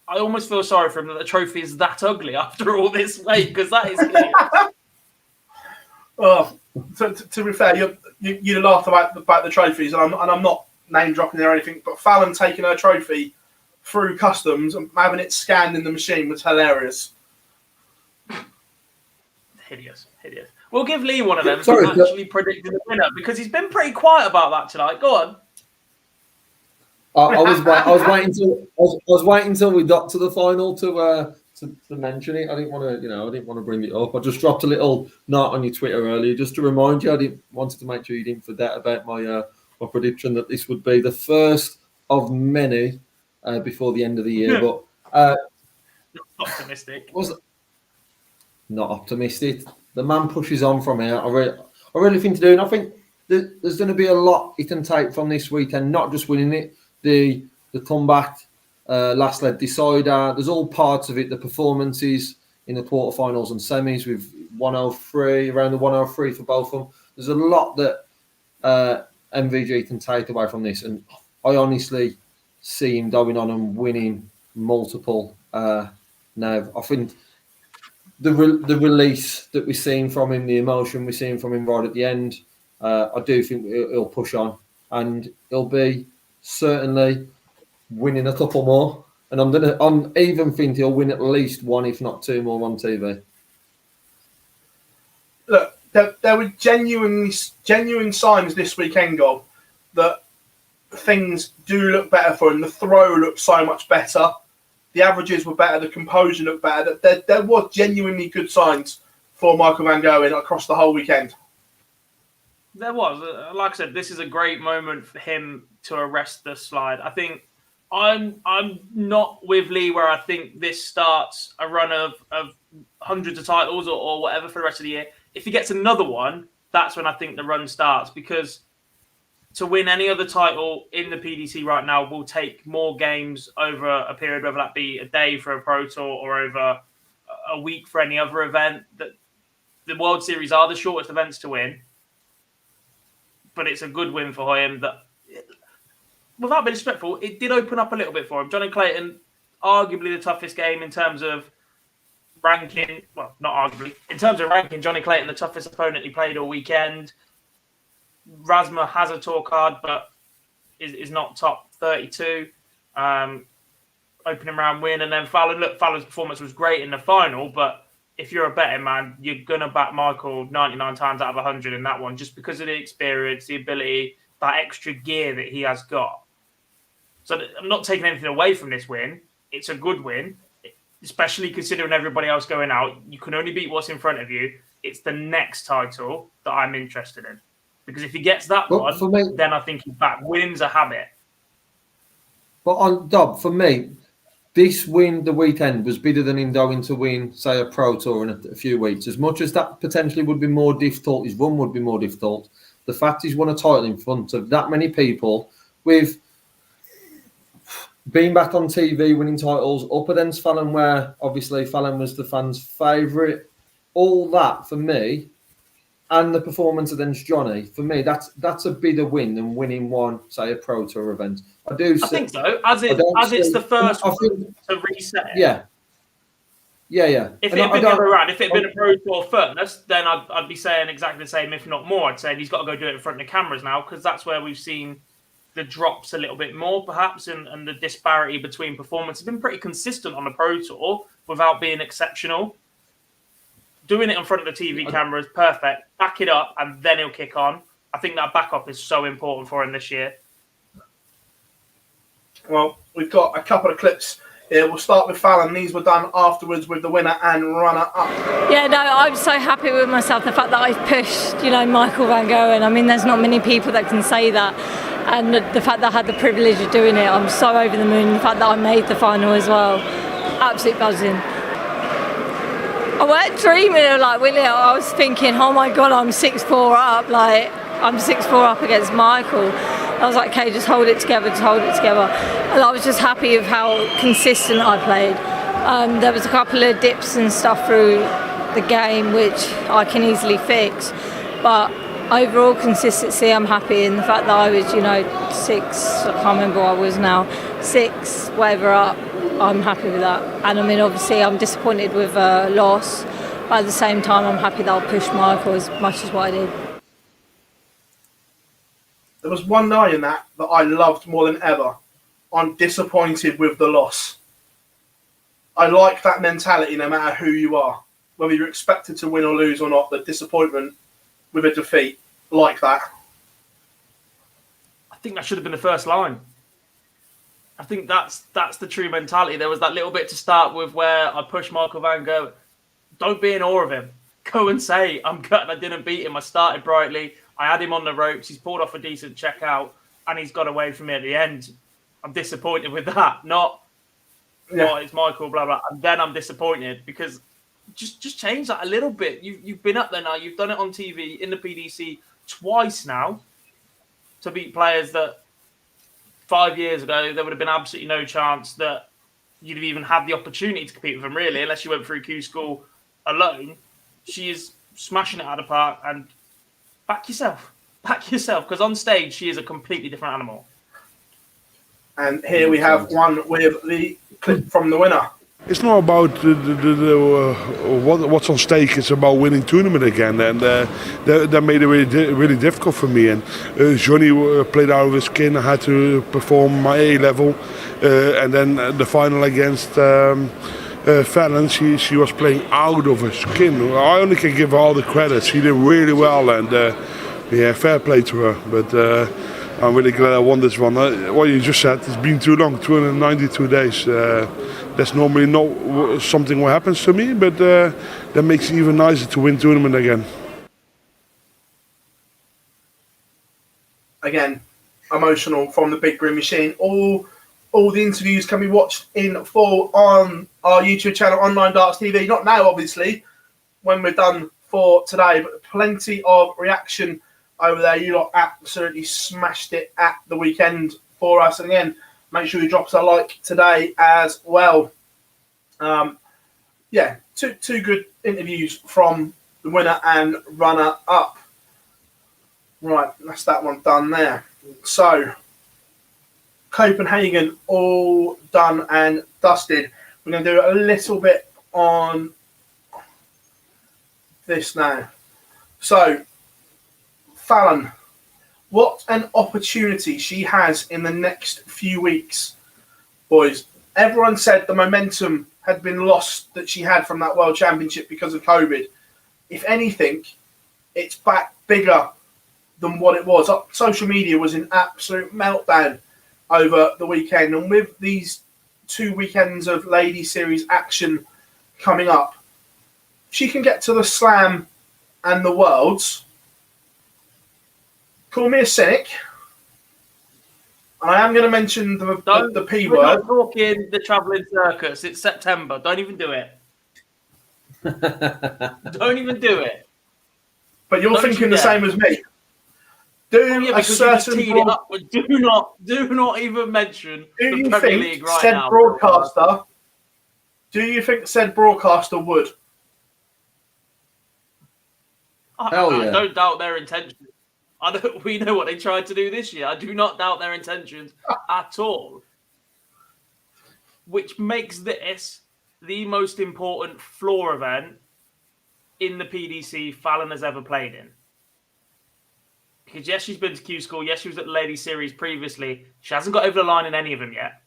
I almost feel sorry for him that the trophy is that ugly after all this wait, because that is clear. Well, to be fair, you laughed about the trophies, and I'm not name dropping there or anything, but Fallon taking her trophy through customs and having it scanned in the machine was hilarious. Hideous. We'll give Lee one of them for actually predicting the winner, because he's been pretty quiet about that tonight. Go on. I was waiting until we got to the final to mention it. I didn't want to bring it up. I just dropped a little note on your Twitter earlier just to remind you. Wanted to make sure you didn't forget about my prediction that this would be the first of many before the end of the year. But optimistic. Was not optimistic. The man pushes on from here. I really think to do, and I think there's going to be a lot he can take from this weekend. Not just winning it, the comeback, last leg decider. There's all parts of it. The performances in the quarterfinals and semis with 103 around the 103 for both of them. There's a lot that MvG can take away from this, and I honestly see him going on and winning multiple. Now I think the release that we're seeing from him, the emotion we're seeing from him right at the end, I do think he'll push on, and he'll be certainly winning a couple more. And I'm even think he'll win at least one, if not two more on TV. Look, there were genuine signs this weekend, Gob, that things do look better for him. The throw looked so much better. The averages were better. The composure looked better. There was genuinely good signs for Michael Van Gerwen across the whole weekend. There was. Like I said, this is a great moment for him to arrest the slide. I think I'm not with Lee where I think this starts a run of hundreds of titles or whatever for the rest of the year. If he gets another one, that's when I think the run starts, because to win any other title in the PDC right now will take more games over a period, whether that be a day for a Pro Tour or over a week for any other event. That the World Series are the shortest events to win, but it's a good win for him. That, without being disrespectful, it did open up a little bit for him. Johnny Clayton, arguably the toughest game in terms of ranking. Well, not arguably. In terms of ranking, Johnny Clayton, the toughest opponent he played all weekend. Rasma has a tour card, but is not top 32. Opening round win. And then Fallon. Look, Fallon's performance was great in the final, but if you're a betting man, you're going to back Michael 99 times out of 100 in that one, just because of the experience, the ability, that extra gear that he has got. So I'm not taking anything away from this win. It's a good win, especially considering everybody else going out. You can only beat what's in front of you. It's the next title that I'm interested in. Because if he gets that one, then I think he's back. Win's a habit. But on Dob, for me, this win the weekend was bigger than him going to win, say, a Pro Tour in a few weeks. As much as that potentially would be more difficult, his run would be more difficult. The fact he's won a title in front of that many people, with being back on TV, winning titles, up against Fallon, where obviously Fallon was the fans' favourite, all that for me, and the performance against Johnny, for me, that's a bigger win than winning one, say, a Pro Tour event. I think so. As it's the first one to reset it. Yeah. If it had been the other round, if it had been a Pro Tour first, then I'd be saying exactly the same, if not more. I'd say he's got to go do it in front of the cameras now, because that's where we've seen the drops a little bit more, perhaps, and the disparity between performance has been pretty consistent on the Pro Tour without being exceptional. Doing it in front of the TV camera is perfect. Back it up, and then he'll kick on. I think that backup is so important for him this year. Well, we've got a couple of clips Yeah, we'll start with Fallon. These were done afterwards with the winner and runner-up. Yeah, no, I'm so happy with myself. The fact that I've pushed, Michael van Gerwen. I mean, there's not many people that can say that. And the fact that I had the privilege of doing it, I'm so over the moon. The fact that I made the final as well, absolute buzzing. I weren't dreaming of Willie. I was thinking, oh my God, I'm 6-4 up. I'm 6-4 up against Michael. I was like, okay, just hold it together, And I was just happy with how consistent I played. There was a couple of dips and stuff through the game, which I can easily fix. But overall consistency, I'm happy. And the fact that I was, 6, I can't remember what I was now, 6, whatever up, I'm happy with that. And I mean, obviously, I'm disappointed with a loss. But at the same time, I'm happy that I pushed Michael as much as what I did. There was one night in that I loved more than ever. I'm disappointed with the loss. I like that mentality no matter who you are. Whether you're expected to win or lose or not, the disappointment with a defeat like that. I think that should have been the first line. I think that's the true mentality. There was that little bit to start with where I pushed Michael van Gerwen. Don't be in awe of him. Go and say, I'm gutted I didn't beat him. I started brightly. I had him on the ropes. He's pulled off a decent checkout, and he's got away from me at the end. I'm disappointed with that. Not, it's Michael, blah, blah. And then I'm disappointed because just change that a little bit. You've been up there now. You've done it on TV in the PDC twice now to beat players that 5 years ago, there would have been absolutely no chance that you'd have even had the opportunity to compete with them, really, unless you went through Q School alone. She is smashing it out of the park, and back yourself, because on stage she is a completely different animal. And here we have one with the clip from the winner. It's not about what's on stake. It's about winning tournament again, and that made it really difficult for me. And Johnny played out of his skin. I had to perform my A level, and then the final against Fallon, she was playing out of her skin. I only can give her all the credit. She did really well, and fair play to her. But I'm really glad I won this one. What you just said, it's been too long, 292 days. That's normally not something what happens to me, but that makes it even nicer to win tournament again. Again, emotional from the Big Green Machine. All the interviews can be watched in full on our YouTube channel, Online Darts TV. Not now, obviously, when we're done for today, but plenty of reaction over there. You lot absolutely smashed it at the weekend for us. And again, make sure you drop us a like today as well. Two good interviews from the winner and runner-up. Right, that's that one done there. So, Copenhagen all done and dusted. We're going to do a little bit on this now. So, Fallon, what an opportunity she has in the next few weeks, boys. Everyone said the momentum had been lost that she had from that World Championship because of COVID. If anything, it's back bigger than what it was. Social media was in absolute meltdown over the weekend. And with these 2 weekends of Ladies Series action coming up, she can get to the Slam and the Worlds. Call me a cynic. I am going to mention the P word. We're not talking the travelling circus. It's September. Don't even do it. Don't even do it. But you're thinking the same as me. Do a certain do not even mention the Premier League right now. Do you think said broadcaster would? Hell yeah. I don't doubt their intentions. We know what they tried to do this year. I do not doubt their intentions at all. Which makes this the most important floor event in the PDC Fallon has ever played in. Because yes, she's been to Q School. Yes, she was at the Ladies Series previously. She hasn't got over the line in any of them yet.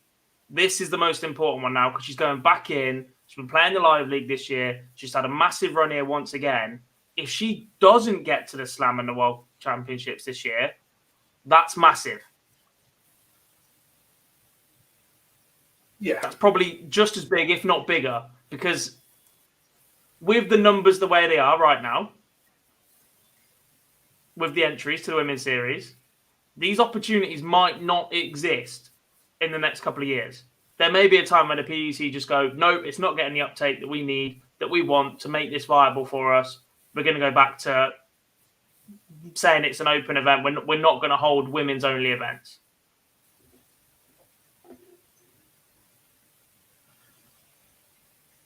This is the most important one now because she's going back in. She's been playing the Live League this year. She's had a massive run here once again. If she doesn't get to the Slam and the World Championships this year, that's massive. Yeah. That's probably just as big, if not bigger, because with the numbers the way they are right now, with the entries to the Women's Series, these opportunities might not exist in the next couple of years. There may be a time when the PDC just go, no, it's not getting the uptake that we need, that we want to make this viable for us. We're going to go back to saying it's an open event. We're not going to hold women's only events.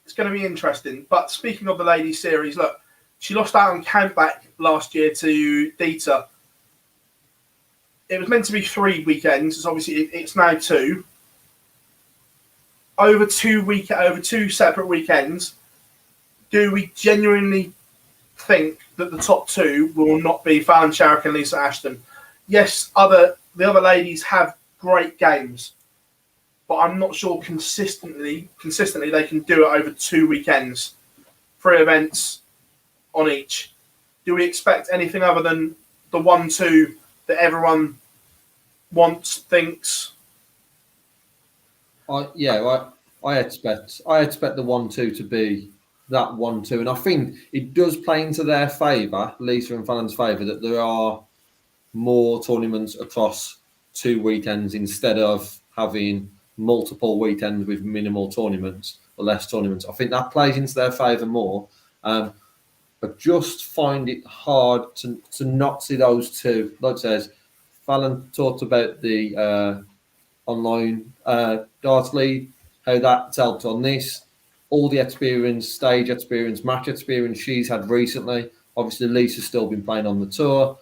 It's going to be interesting. But speaking of the ladies series, look, she lost out on Campback last year to Dieter. It was meant to be 3 weekends. It's obviously it's now 2. Over 2 separate weekends. Do we genuinely think that the top 2 will not be Fallon Sherrock and Lisa Ashton? Yes, the other ladies have great games, but I'm not sure consistently they can do it over 2 weekends, 3 events on each. Do we expect anything other than the 1-2 that everyone wants, thinks? I expect the 1-2 to be that 1-2, and I think it does play into their favour, Lisa and Fallon's favour, that there are more tournaments across 2 weekends instead of having multiple weekends with minimal tournaments or less tournaments. I think that plays into their favour more. I just find it hard to not see those 2. Like it says, Fallon talked about the online darts league, how that's helped on this. All the experience, stage experience, match experience she's had recently. Obviously, Lisa's still been playing on the tour.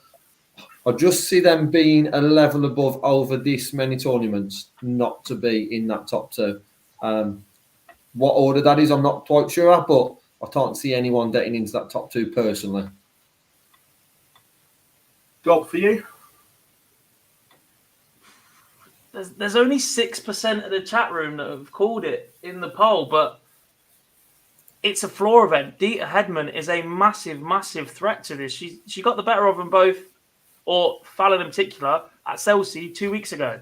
I just see them being a level above over this many tournaments, not to be in that top 2. What order that is, I'm not quite sure, but I can't see anyone getting into that top 2 personally. Gob, for you? There's only 6% of the chat room that have called it in the poll, but it's a floor event. Dieter Hedman is a massive, massive threat to this. She got the better of them both, or Fallon in particular, at Chelsea 2 weeks ago.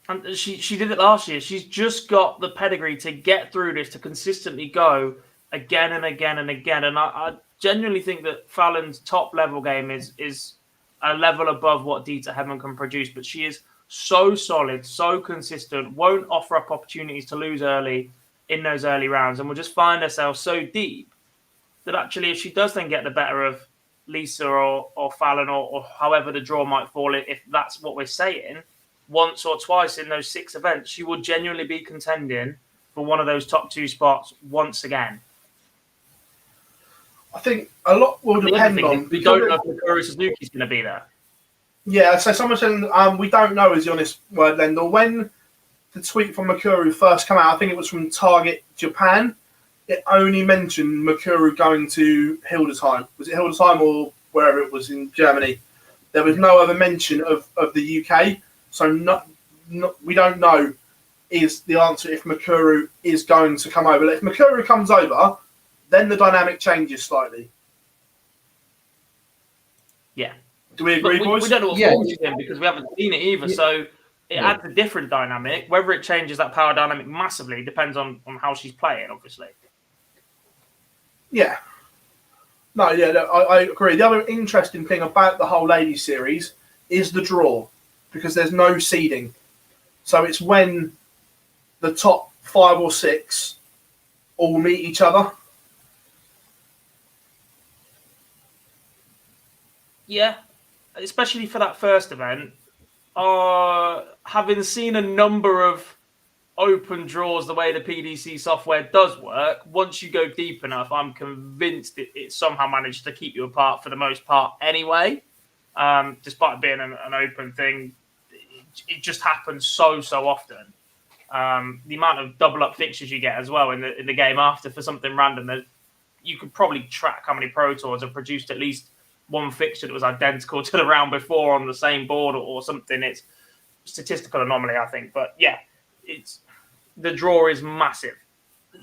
And she did it last year. She's just got the pedigree to get through this, to consistently go again and again and again. And I genuinely think that Fallon's top level game is a level above what Dieter Hedman can produce. But she is so solid, so consistent, won't offer up opportunities to lose early in those early rounds, and we'll just find herself so deep that actually if she does then get the better of Lisa or Fallon or however the draw might fall, if that's what we're saying, once or twice in those 6 events, she will genuinely be contending for one of those top 2 spots once again. I think a lot will depend on... We don't know if Mikuru Suzuki's going to be there. Yeah, so someone said we don't know is the honest word, Lendl. When the tweet from Mikuru first came out, I think it was from Target Japan, it only mentioned Mikuru going to Hildesheim. Was it Hildesheim or wherever it was in Germany? There was no other mention of the UK. So we don't know is the answer if Mikuru is going to come over. If Mikuru comes over, then the dynamic changes slightly. Yeah. Do we agree, boys? We don't know what form she's in because we haven't seen it either. Yeah. So it adds a different dynamic. Whether it changes that power dynamic massively depends on how she's playing, obviously. Yeah. No, yeah, I agree. The other interesting thing about the whole ladies series is the draw, because there's no seeding. So it's when the top 5 or 6 all meet each other. Yeah, especially for that first event. Having seen a number of open draws the way the PDC software does work, once you go deep enough, I'm convinced it somehow managed to keep you apart for the most part anyway. Despite being an open thing, it just happens so often. The amount of double up fixtures you get as well in the game after for something random, you could probably track how many Pro Tours have produced at least one fixture that was identical to the round before on the same board or something. It's a statistical anomaly, I think. But yeah, the draw is massive.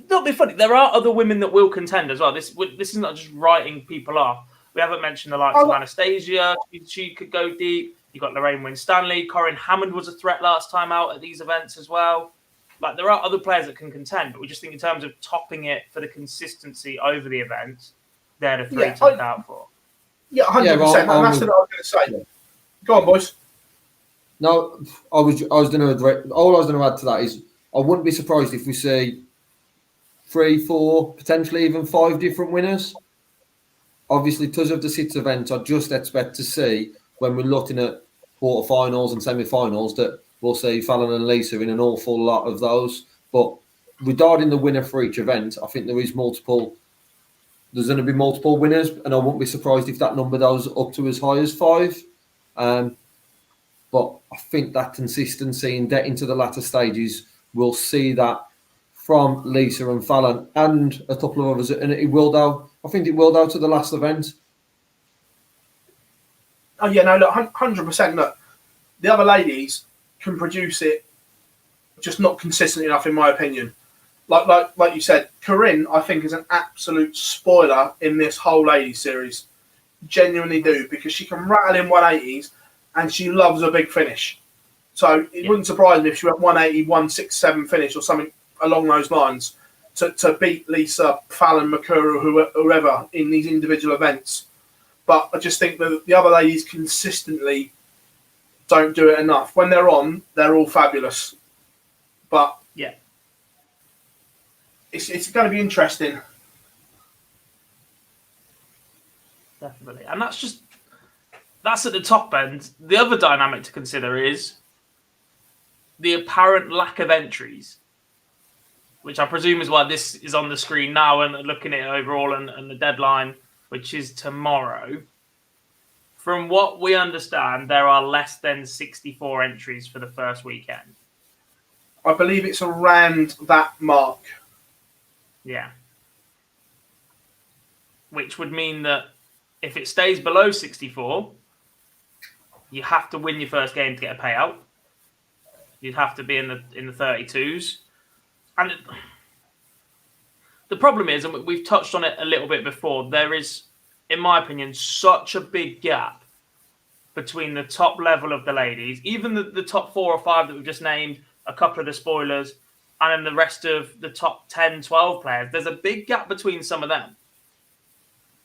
It'll be funny. There are other women that will contend as well. This is not just writing people off. We haven't mentioned the likes of Anastasia. She could go deep. You got Lorraine Winstanley. Corinne Hammond was a threat last time out at these events as well. Like, there are other players that can contend, but we just think in terms of topping it for the consistency over the event, they're the three to look out for. Yeah, 100%. And that's what I was going to say. Go on, boys. No, all I was going to add to that is I wouldn't be surprised if we see 3, 4, potentially even 5 different winners. Obviously, because of the 6 events, I just expect to see, when we're looking at quarterfinals and semi-finals, that we'll see Fallon and Lisa in an awful lot of those. But regarding the winner for each event, I think there's going to be multiple winners, and I won't be surprised if that number goes up to as high as 5. But I think that consistency in getting to the latter stages, we'll see that from Lisa and Fallon and a couple of others, and it will go. I think it will go to the last event. Oh yeah, no, look, 100%. Look, the other ladies can produce it, just not consistently enough, in my opinion. Like you said, Corinne, I think, is an absolute spoiler in this whole ladies series. Genuinely do, because she can rattle in 180s, and she loves a big finish. So it wouldn't surprise me if she went 180, 167 finish or something along those lines to beat Lisa, Fallon, Makuru, whoever in these individual events. But I just think that the other ladies consistently don't do it enough. When they're on, they're all fabulous. But yeah, it's going to be interesting. Definitely. And that's at the top end. The other dynamic to consider is the apparent lack of entries, which I presume is why this is on the screen now and looking at it overall, and the deadline, which is tomorrow. From what we understand, there are less than 64 entries for the first weekend. I believe it's around that mark. Yeah. Which would mean that if it stays below 64, you have to win your first game to get a payout. You'd have to be in the 32s. And the problem is, and we've touched on it a little bit before, there is, in my opinion, such a big gap between the top level of the ladies, even the top 4 or 5 that we've just named, a couple of the spoilers, and then the rest of the top 10, 12 players. There's a big gap between some of them.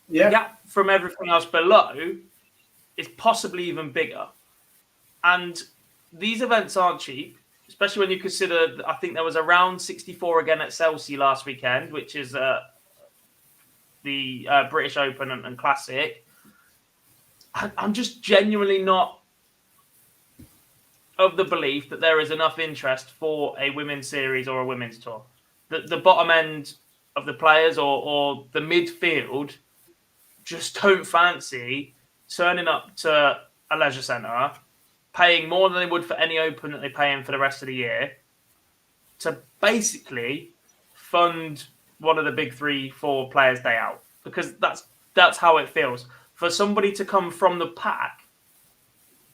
Yeah. The gap from everything else below is possibly even bigger. And these events aren't cheap, especially when you consider, I think there was around 64 again at Chelsea last weekend, which is the British Open and Classic. I'm just genuinely not of the belief that there is enough interest for a women's series or a women's tour. The bottom end of the players or the midfield just don't fancy turning up to a leisure centre, paying more than they would for any Open that they pay in for the rest of the year, to basically fund one of the big 3, 4 players' day out. Because that's how it feels. For somebody to come from the pack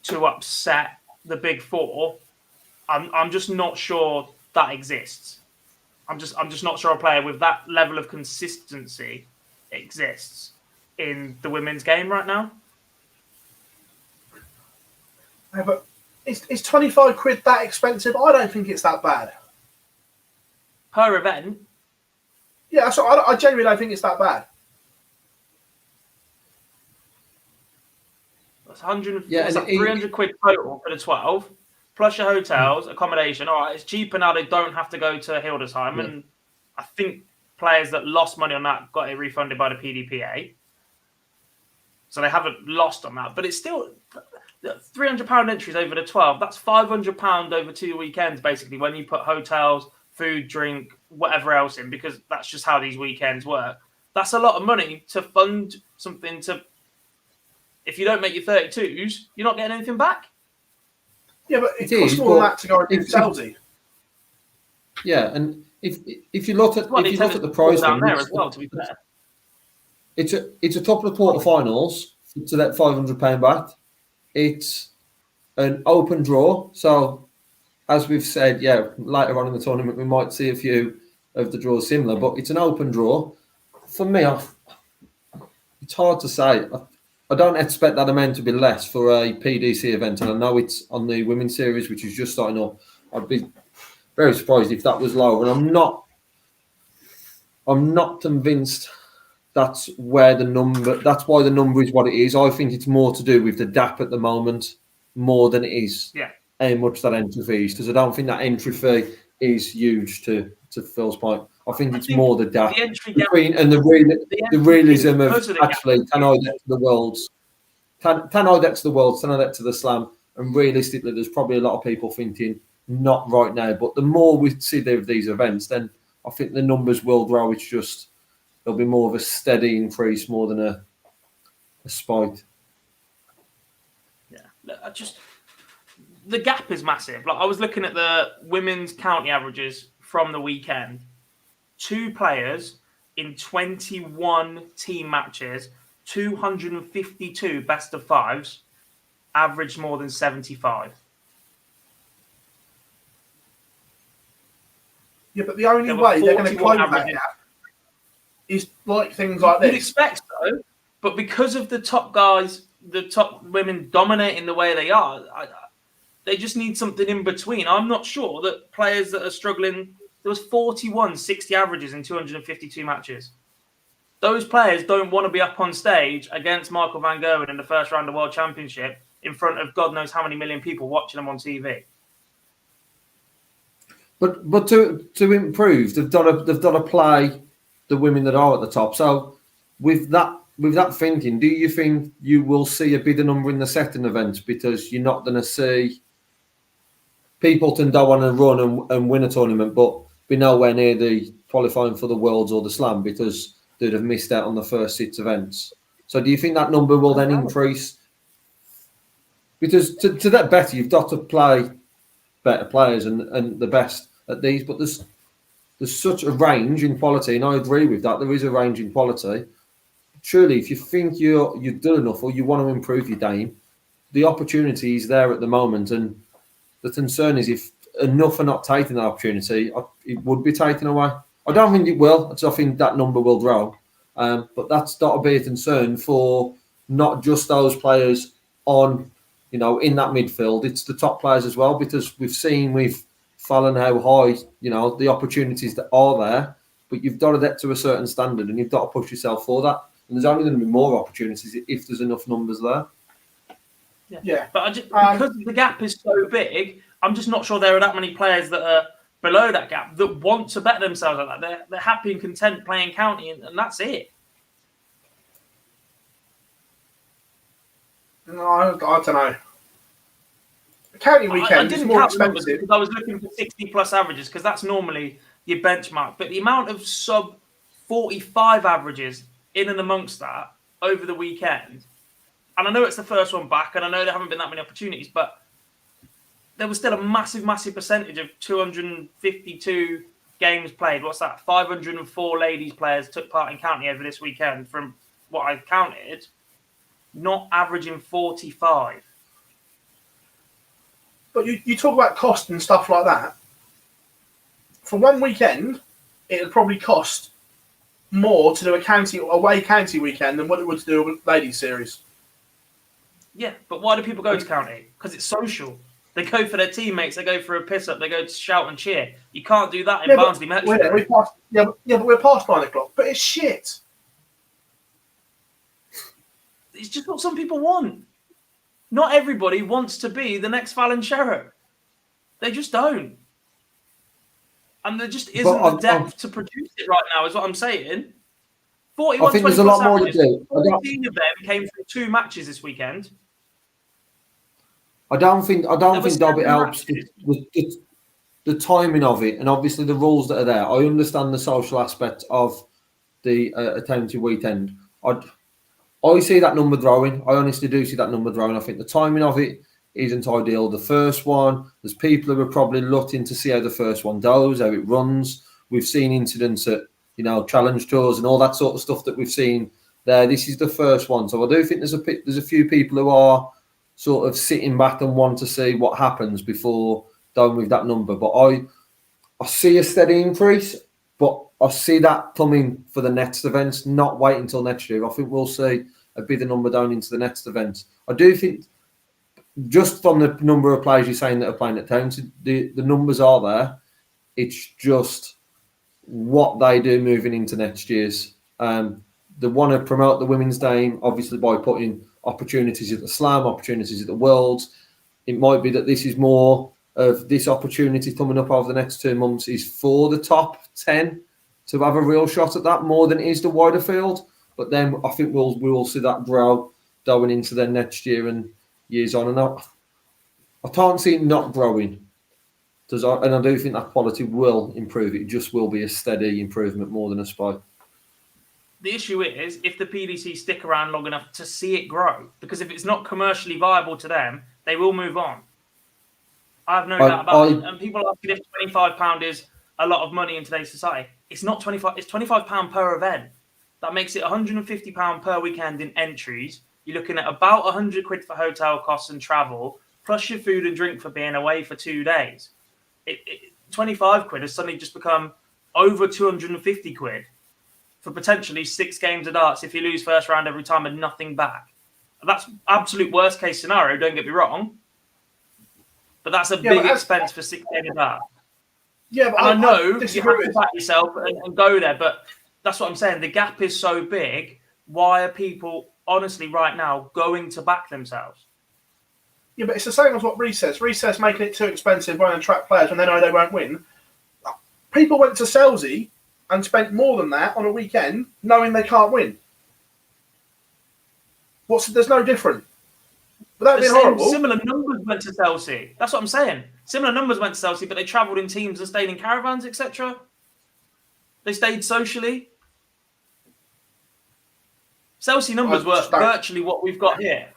to upset the big 4, I'm just not sure that exists. I'm just not sure a player with that level of consistency exists in the women's game right now. Yeah, but is 25 quid that expensive? I don't think it's that bad. Per event? Yeah, so I genuinely don't think it's that bad. That's 300 quid total for the 12, plus your hotels, accommodation. All right, it's cheaper now. They don't have to go to Hildesheim. Yeah. And I think players that lost money on that got it refunded by the PDPA. So they haven't lost on that. But it's still £300 entries over the 12. That's £500 over 2 weekends, basically, when you put hotels, food, drink, whatever else in, because that's just how these weekends work. That's a lot of money to fund something to... If you don't make your 32s, you're not getting anything back. Yeah, but it costs more than that to go and do Chelsea. Yeah, and if you look at the price down there as well, to be fair. It's a couple of quarterfinals to that £500 back. It's an open draw, so as we've said, later on in the tournament we might see a few of the draws similar, but it's an open draw. For me, it's hard to say. I don't expect that amount to be less for a PDC event, and I know it's on the women's series, which is just starting up. I'd be very surprised if that was low, and I'm not convinced that's why the number is what it is. I think it's more to do with the DAP at the moment more than it is how much that entry fee is, because I don't think that entry fee is huge to Phil's point. I think it's more the DAP and the realism of actually can I get to the Worlds, can I get to the Worlds, can I get to the Slam, and realistically there's probably a lot of people thinking not right now, but the more we see of these events, then I think the numbers will grow. It's just there'll be more of a steady increase more than a spike. Yeah, the gap is massive. Like I was looking at the women's county averages from the weekend. 2 players in 21 team matches, 252 best of 5s, averaged more than 75. Yeah, but the only way they're going to close that gap is like things like this. You'd expect so, but because of the top guys, the top women dominating the way they are, they just need something in between. I'm not sure that players that are struggling. There was 41 60 averages in 252 matches. Those players don't want to be up on stage against Michael van Gerwen in the first round of World Championship in front of God knows how many million people watching them on TV. But to improve, they've got to play the women that are at the top. So with that thinking, do you think you will see a bigger number in the second event because you're not going to see people to go on a run and win a tournament, but be nowhere near the qualifying for the Worlds or the Slam because they'd have missed out on the first 6 events? So do you think that number will then increase? Because to get better, you've got to play better players and the best at these. But there's such a range in quality, and I agree with that. There is a range in quality. Surely, if you think you're good enough or you want to improve your game, the opportunity is there at the moment. And the concern is if enough are not taking that opportunity, it would be taken away. I don't think it will. I think that number will grow. But that's got to be a concern for not just those players in that midfield. It's the top players as well, because we've seen with Fallon how high, the opportunities that are there, but you've got to get to a certain standard and you've got to push yourself for that. And there's only going to be more opportunities if there's enough numbers there. Yeah. But because the gap is so big, I'm just not sure there are that many players that are below that gap that want to bet themselves like that. They're happy and content playing county, and that's it. No, I don't know. County weekend is more expensive. Because I was looking for 60 plus averages because that's normally your benchmark. But the amount of sub 45 averages in and amongst that over the weekend, and I know it's the first one back, and I know there haven't been that many opportunities, but there was still a massive, massive percentage of 252 games played. What's that? 504 ladies players took part in county over this weekend from what I've counted, not averaging 45. But you talk about cost and stuff like that. For one weekend, it would probably cost more to do a away county weekend than what it would to do a ladies series. Yeah, but why do people go to county? Because it's social. They go for their teammates. They go for a piss up. They go to shout and cheer. You can't do that in Barnsley Metro. But we're past 9 o'clock. But it's shit. It's just what some people want. Not everybody wants to be the next Fallon Sherrock. They just don't. And there just isn't the depth to produce it right now, is what I'm saying. 41, I think there's a lot more to do. 14 of them came from 2 matches this weekend. I don't think Dobbit helps the timing of it, and obviously the rules that are there. I understand the social aspect of the county weekend. I see that number growing. I honestly do see that number growing. I think the timing of it isn't ideal. The first one, there's people who are probably looking to see how the first one goes, how it runs. We've seen incidents at, challenge tours and all that sort of stuff that we've seen there. This is the first one. So I do think there's a few people who are sort of sitting back and want to see what happens before going with that number. But I see a steady increase, but I see that coming for the next events, not wait until next year. I think we'll see a bigger number down into the next event. I do think, just from the number of players you're saying that are playing at times, the numbers are there. It's just what they do moving into next year's. They want to promote the women's game, obviously, by putting opportunities at the Slam, opportunities at the Worlds. It might be that this is more of this opportunity coming up over the next 2 months is for the top 10 to have a real shot at that more than it is the wider field. But then I think we'll see that grow going into the next year and years on. And I can't see it not growing. And I do think that quality will improve. It just will be a steady improvement more than a spike. The issue is if the PDC stick around long enough to see it grow, because if it's not commercially viable to them, they will move on. I have no doubt about it. And people asking if £25 is a lot of money in today's society. It's not 25. It's £25 per event. That makes it £150 per weekend in entries. You're looking at about £100 for hotel costs and travel, plus your food and drink for being away for 2 days. 25 quid has suddenly just become over 250 quid for potentially 6 games of darts if you lose first round every time and nothing back. That's absolute worst case scenario, don't get me wrong. But that's a big expense for 6 games of darts. Yeah, but I know you have to back yourself and go there, but that's what I'm saying. The gap is so big. Why are people, honestly, right now, going to back themselves? Yeah, but it's the same as what Reece says. Reece says making it too expensive when they attract players when they know they won't win. People went to Selsey and spent more than that on a weekend knowing they can't win. There's no different. Without being horrible. Similar numbers went to Selsey. That's what I'm saying. Similar numbers went to Selsey, but they travelled in teams and stayed in caravans, etc. They stayed socially. Selsey numbers were virtually what we've got here.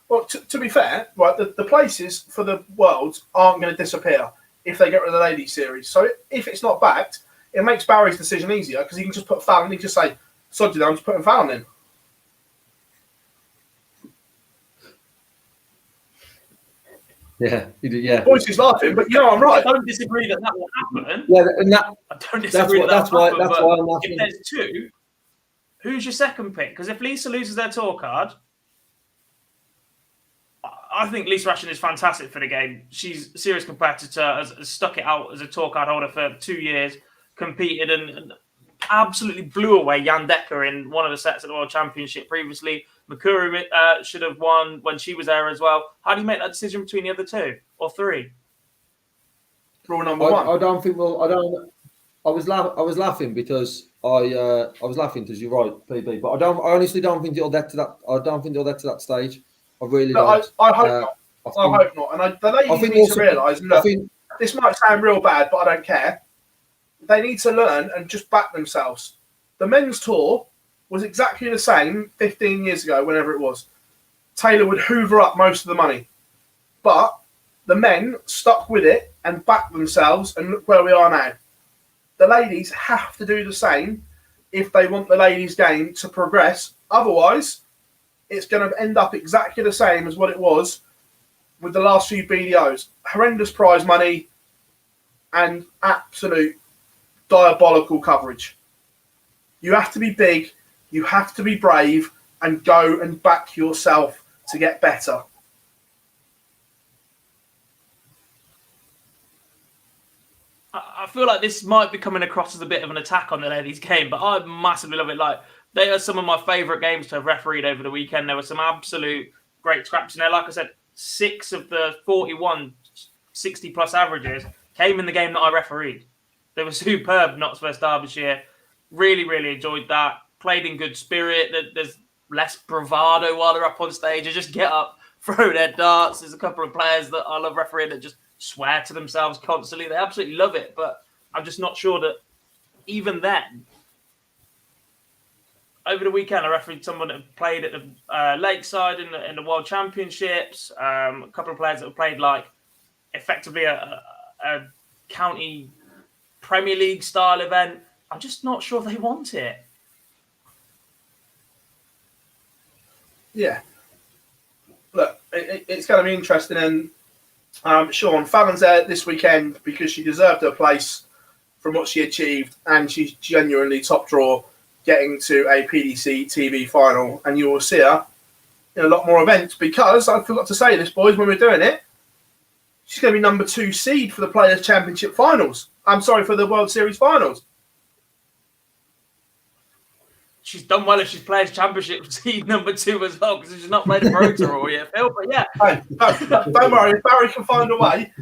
Well, to be fair, right, the places for the Worlds aren't going to disappear if they get rid of the Ladies Series. So if it's not backed, it makes Barry's decision easier because he can just put Fallon. He can just say, "Sod you, I'm just putting Fallon in." Yeah. Boyce is laughing, but I'm right. I don't disagree that will happen. Yeah, and I don't disagree that's why I'm laughing. If there's 2, who's your second pick? Because if Lisa loses their tour card, I think Lisa Ration is fantastic for the game. She's a serious competitor, has stuck it out as a tour card holder for 2 years, competed and absolutely blew away Jan Decker in one of the sets at the World Championship previously. Makuru should have won when she was there as well. How do you make that decision between the other 2 or 3? Rule number 1. I don't think I was laughing because I was laughing because you're right, PB. But I honestly don't think it'll get to that. I don't think it'll get to that stage. I really don't. I hope not. I hope not. And the ladies need to realise, look, this might sound real bad, but I don't care. They need to learn and just back themselves. The men's tour was exactly the same 15 years ago, whenever it was. Taylor would hoover up most of the money. But the men stuck with it and backed themselves, and look where we are now. The ladies have to do the same if they want the ladies' game to progress. Otherwise, it's going to end up exactly the same as what it was with the last few BDOs. Horrendous prize money and absolute diabolical coverage. You have to be big, you have to be brave, and go and back yourself to get better. I feel like this might be coming across as a bit of an attack on the ladies' game, but I massively love it. Like, they are some of my favourite games to have refereed over the weekend. There were some absolute great scraps in there. Like I said, 6 of the 41 60-plus averages came in the game that I refereed. They were superb, Notts vs Derbyshire. Really, really enjoyed that. Played in good spirit. There's less bravado while they're up on stage. They just get up, throw their darts. There's a couple of players that I love refereeing that just swear to themselves constantly. They absolutely love it, but I'm just not sure that even then. Over the weekend, I refereed someone that played at the Lakeside in the World Championships. A couple of players that have played like effectively a county Premier League style event. I'm just not sure they want it. Yeah. Look, it's going to be interesting. And Sean, Fallon's there this weekend because she deserved her place from what she achieved, and she's genuinely top draw. getting to a PDC TV final, and you will see her in a lot more events, because I forgot to say this, boys, when we're doing it, she's going to be number 2 seed for the Players' Championship finals. I'm sorry, for the World Series finals. She's done well if she's Players' Championship seed number 2 as well, because she's not played a Pro Tour all yet, Phill. But yeah. Hey, don't worry, if Barry can find a way.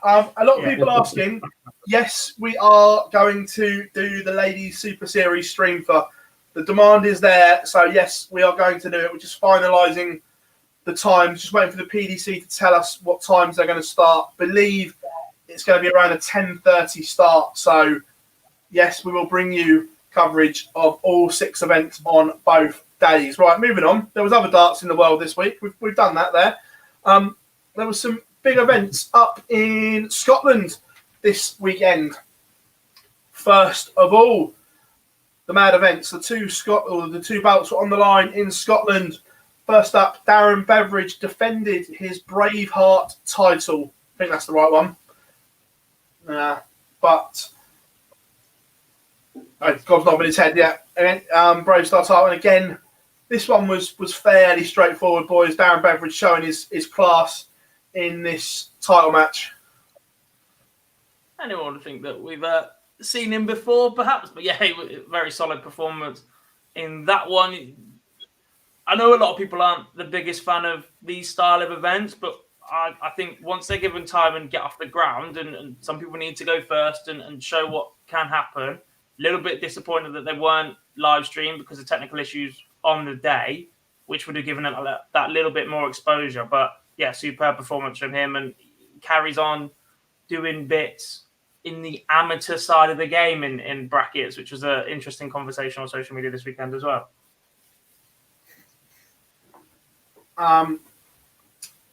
A lot of people asking, yes, we are going to do the Ladies Super Series stream for. The demand is there, so yes, we are going to do it. We're just finalising the times, just waiting for the PDC to tell us what times they're going to start. Believe it's going to be around a 10:30 start. So yes, we will bring you coverage of all 6 events on both days. Right, moving on. There was other darts in the world this week. We've done that there. There was some big events up in Scotland this weekend. First of all, the mad events, the two belts were on the line in Scotland. First up, Darren Beveridge defended his Braveheart title. I think that's the right one. But God's not in his head yet. Brave Star title. And again, this one was fairly straightforward, boys. Darren Beveridge showing his class in this title match. Anyone would think that we've seen him before, perhaps, but yeah, very solid performance in that one. I know a lot of people aren't the biggest fan of these style of events, but I think once they're given time and get off the ground, and some people need to go first and show what can happen. A little bit disappointed that they weren't live streamed because of technical issues on the day, which would have given it that little bit more exposure. But yeah, superb performance from him, and carries on doing bits in the amateur side of the game in brackets, which was an interesting conversation on social media this weekend as well.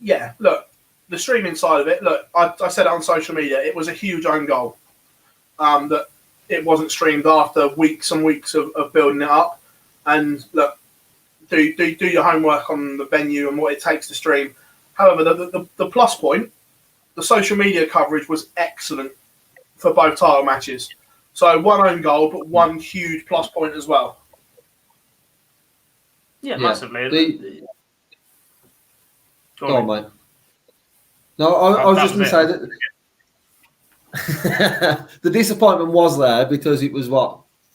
Yeah, look, the streaming side of it, look, I said it on social media, it was a huge own goal. That it wasn't streamed after weeks and weeks of building it up. And look, do your homework on the venue and what it takes to stream. However, the plus point, the social media coverage was excellent for both title matches. So one own goal, but one huge plus point as well. Yeah, massively. Go on, mate. No, I was just going to say that the disappointment was there because it was,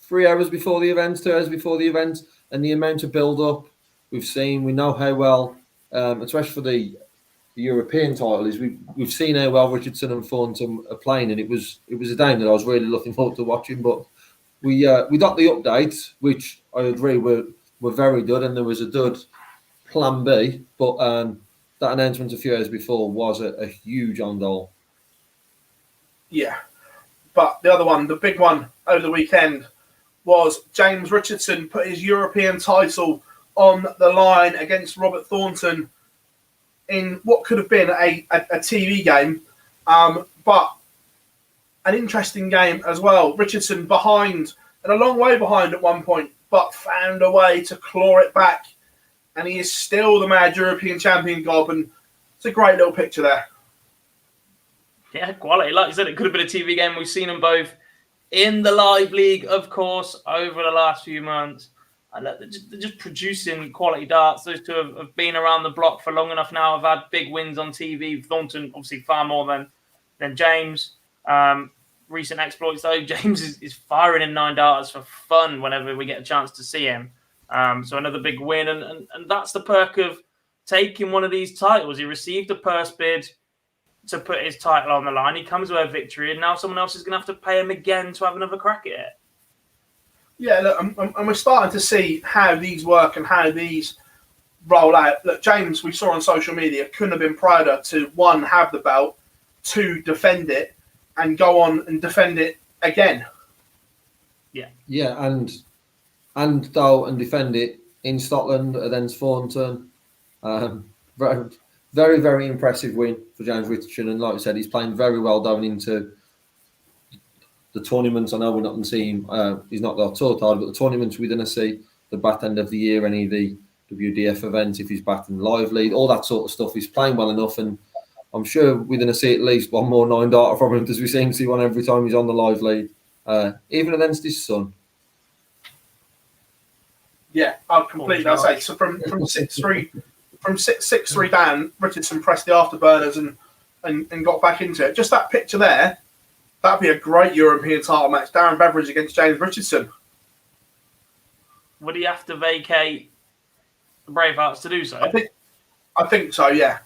3 hours before the event, 2 hours before the event, and the amount of build-up we know how well, especially for the European title, is we've seen how well Richardson and Thornton are playing, and it was a game that I was really looking forward to watching. But we got the updates, which I agree were very good, and there was a good plan B, but that announcement a few hours before was a huge on goal. Yeah, but the other one, the big one over the weekend, was James Richardson put his European title on the line against Robert Thornton in what could have been a TV game, but an interesting game as well. Richardson behind, and a long way behind at one point, but found a way to claw it back, and he is still the mad European champion, Gob, and it's a great little picture there. Yeah, quality. Like you said, it could have been a TV game. We've seen them both in the live league, of course, over the last few months. They're just producing quality darts. Those two have been around the block for long enough now. Have had big wins on TV. Thornton, obviously, far more than James. Recent exploits, though. James is firing in 9 darts for fun whenever we get a chance to see him. So another big win. And that's the perk of taking one of these titles. He received a purse bid to put his title on the line. He comes with a victory, and now someone else is going to have to pay him again to have another crack at it. Yeah, look, and we're starting to see how these work and how these roll out. Look, James, we saw on social media, couldn't have been prouder to, 1, have the belt, 2, defend it, and go on and defend it again. Yeah, and defend it in Scotland against Thornton. Very, very impressive win for James Richardson, and like I said, he's playing very well down into the tournaments. I know we're not going to see him. He's not our tour title, but the tournaments we're going to see, the back end of the year, any of the WDF events, if he's back in live league, all that sort of stuff. He's playing well enough, and I'm sure we're going to see at least one more 9 darter from him, because we seem to see one every time he's on the live league. even against his son. Yeah, I completely. I say so from 6-3 from 6-3 down. Richardson pressed the afterburners and got back into it. Just that picture there, that'd be a great European title match. Darren Beveridge against James Richardson. Would he have to vacate the Bravehearts to do so? I think so. Yeah.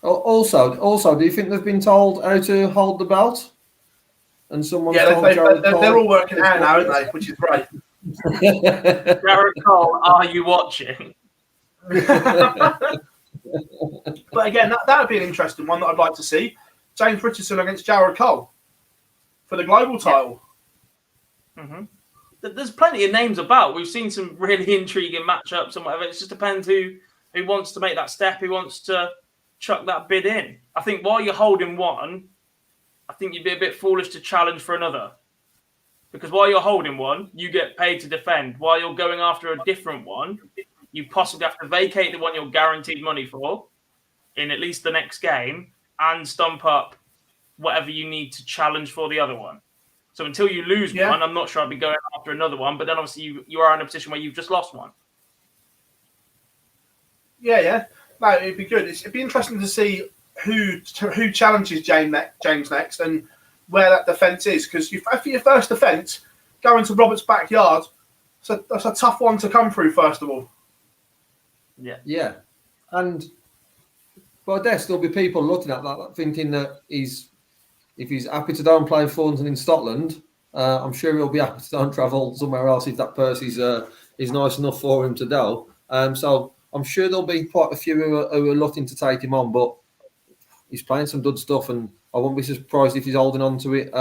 Also, do you think they've been told how to hold the belt? And someone's told they're all working out now, aren't they? Which is great. Jared Cole, are you watching? But again, that would be an interesting one that I'd like to see. James Richardson against Jared Cole for the global title. Yeah. Mm-hmm. There's plenty of names about. We've seen some really intriguing matchups and whatever. It just depends who wants to make that step, who wants to chuck that bid in. I think while you're holding one, I think you'd be a bit foolish to challenge for another. Because while you're holding one, you get paid to defend. While you're going after a different one, you possibly have to vacate the one you're guaranteed money for in at least the next game and stump up whatever you need to challenge for the other one. So until you lose one, I'm not sure I'd be going after another one. But then obviously you are in a position where you've just lost one. Yeah. No, it'd be good. It'd be interesting to see who challenges James next and where that defence is. Because for your first defence, going to Robert's backyard, that's a tough one to come through, first of all. Yeah. But there'll still be people looking at that thinking that if he's happy to down playing Thornton in Scotland, I'm sure he'll be happy to down travel somewhere else if that purse is nice enough for him to do. So I'm sure there'll be quite a few who are looking to take him on, but he's playing some good stuff, and I won't be surprised if he's holding on to it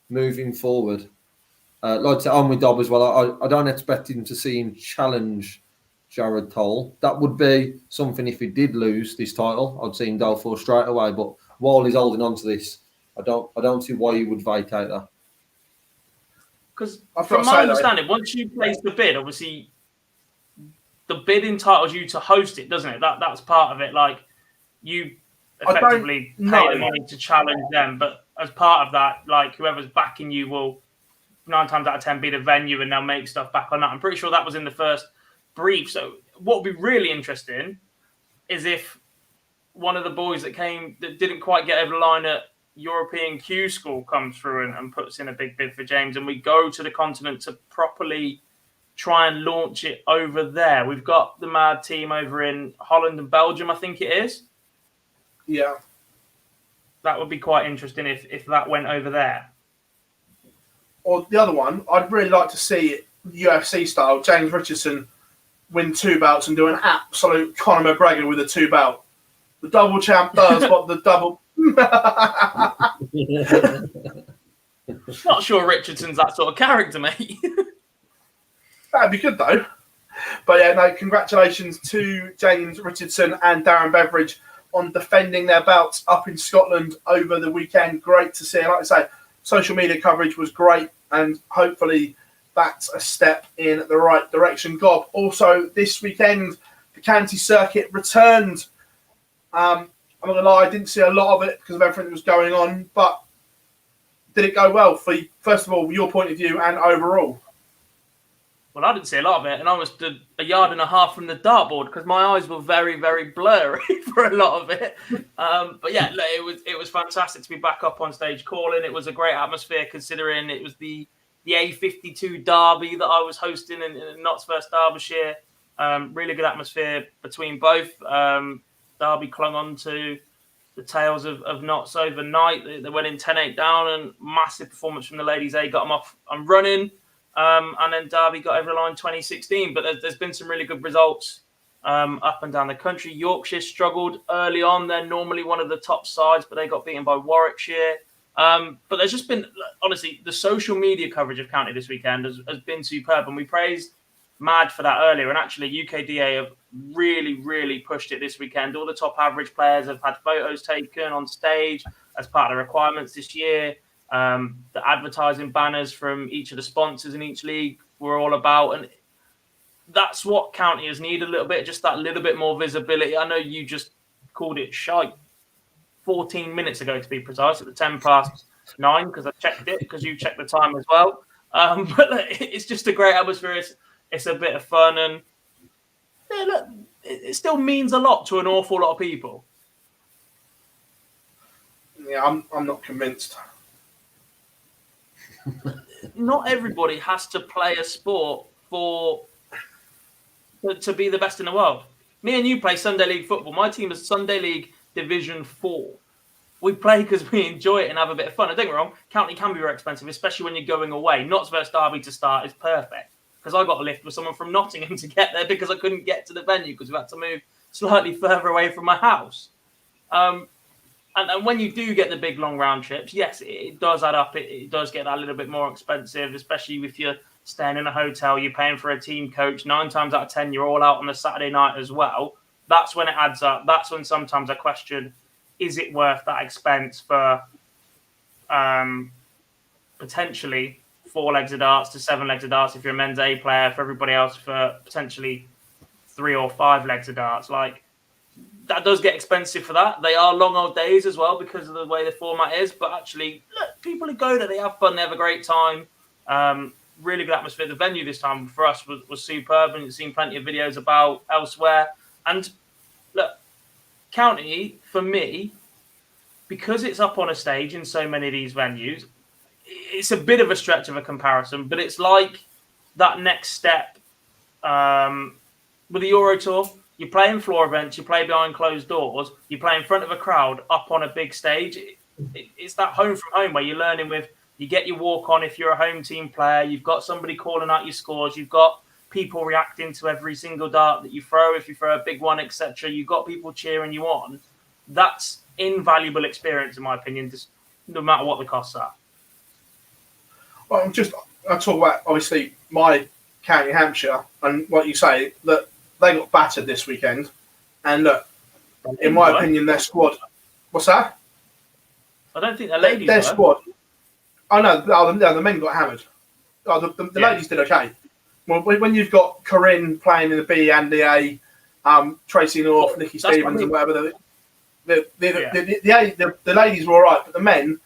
moving forward. Like I said, I'm with Dob as well. I don't expect him to see him challenge Jared Cole. That would be something if he did lose this title. I'd see him go for straight away. But while he's holding on to this, I don't see why he would vacate that. Because from my understanding, once you place the bid, obviously the bid entitles you to host it, doesn't it? That's part of it. Like you effectively pay the money to challenge them, but as part of that, like whoever's backing you will 9 times out of 10 be the venue, and they'll make stuff back on that. I'm pretty sure that was in the first brief. So what would be really interesting is if one of the boys that didn't quite get over the line at European Q School comes through and puts in a big bid for James, and we go to the continent to properly try and launch it over there. We've got the Mad team over in Holland and Belgium, I think it is. Yeah. That would be quite interesting if that went over there. Or the other one, I'd really like to see it UFC style, James Richardson win 2 belts and do an absolute Conor McGregor with a 2 belt. The double champ does what the double... Not sure Richardson's that sort of character, mate. That'd be good, though. But yeah, no, congratulations to James Richardson and Darren Beveridge on defending their belts up in Scotland over the weekend. Great to see. And like I say, social media coverage was great, and hopefully that's a step in the right direction. Gob, also this weekend, the county circuit returned. I'm not going to lie, I didn't see a lot of it because of everything that was going on, but did it go well for, first of all, your point of view and overall? Well, I didn't see a lot of it, and I was stood 1.5 yards from the dartboard because my eyes were very, very blurry for a lot of it. But yeah, it was fantastic to be back up on stage calling. It was a great atmosphere considering it was the A52 derby that I was hosting in Notts vs Derbyshire. Really good atmosphere between both. Derby clung on to the tails of Notts overnight. They went in 10-8 down, and massive performance from the ladies. They got them off and running. And then Derby got over the line 2016. But there's been some really good results up and down the country. Yorkshire struggled early on. They're normally one of the top sides, but they got beaten by Warwickshire. But there's just been, honestly, the social media coverage of County this weekend has been superb. And we praised Mad for that earlier. And actually, UKDA have really, really pushed it this weekend. All the top average players have had photos taken on stage as part of the requirements this year. The advertising banners from each of the sponsors in each league were all about. And that's what county need a little bit, just that little bit more visibility. I know you just called it shite 14 minutes ago, to be precise, at the 10 past 9 because I checked it because you checked the time as well. But it's just a great atmosphere. It's a bit of fun, and yeah, look, it still means a lot to an awful lot of people. Yeah, I'm not convinced. Not everybody has to play a sport to be the best in the world. Me and you play Sunday League football. My team is Sunday League Division 4. We play because we enjoy it and have a bit of fun. And don't get me wrong, county can be very expensive, especially when you're going away. Notts versus Derby to start is perfect because I got a lift with someone from Nottingham to get there because I couldn't get to the venue because we had to move slightly further away from my house. And when you do get the big long round trips, yes, it does add up. It does get a little bit more expensive, especially if you're staying in a hotel, you're paying for a team coach. 9 times out of 10, you're all out on the Saturday night as well. That's when it adds up. That's when sometimes I question, is it worth that expense for potentially 4 legs of darts to 7 legs of darts if you're a men's A player, for everybody else for potentially 3 or 5 legs of darts? Like, that does get expensive for that. They are long old days as well because of the way the format is. But actually, look, people who go there, they have fun, they have a great time. Really good atmosphere. The venue this time for us was superb, and you've seen plenty of videos about elsewhere. And look, county, for me, because it's up on a stage in so many of these venues, it's a bit of a stretch of a comparison, but it's like that next step with the Euro Tour. You play in floor events, you play behind closed doors, you play in front of a crowd up on a big stage. It's that home from home where you're learning with, you get your walk on if you're a home team player, you've got somebody calling out your scores, you've got people reacting to every single dart that you throw, if you throw a big one, etc. You've got people cheering you on. That's invaluable experience, in my opinion, just no matter what the costs are. Well, I talk about, obviously, my county Hampshire, and what you say, that they got battered this weekend. And look, in my opinion, their squad... What's that? I don't think their squad... Oh, no, the men got hammered. Oh, the ladies did okay. Well, when you've got Corinne playing in the B and the A, Tracy North, Nikki Stevens, and whatever, the ladies were all right, but the men,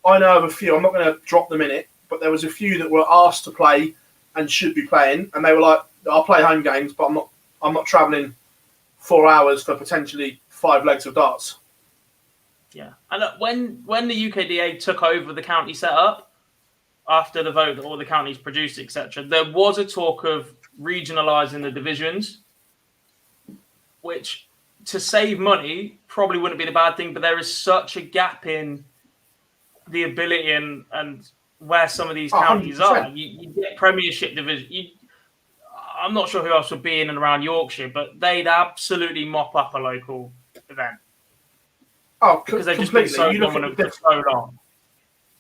I know of a few. I'm not going to drop them in it, but there was a few that were asked to play and should be playing, and they were like, "I'll play home games, but I'm not travelling 4 hours for potentially 5 legs of darts." Yeah, and look, when the UKDA took over the county setup after the vote that all the counties produced, etc., there was a talk of regionalising the divisions, which, to save money, probably wouldn't be the bad thing. But there is such a gap in the ability and where some of these counties 100%. Are. You get Premiership division. I'm not sure who else would be in and around Yorkshire, but they'd absolutely mop up a local event. Oh, because they've just been so dominant for so long.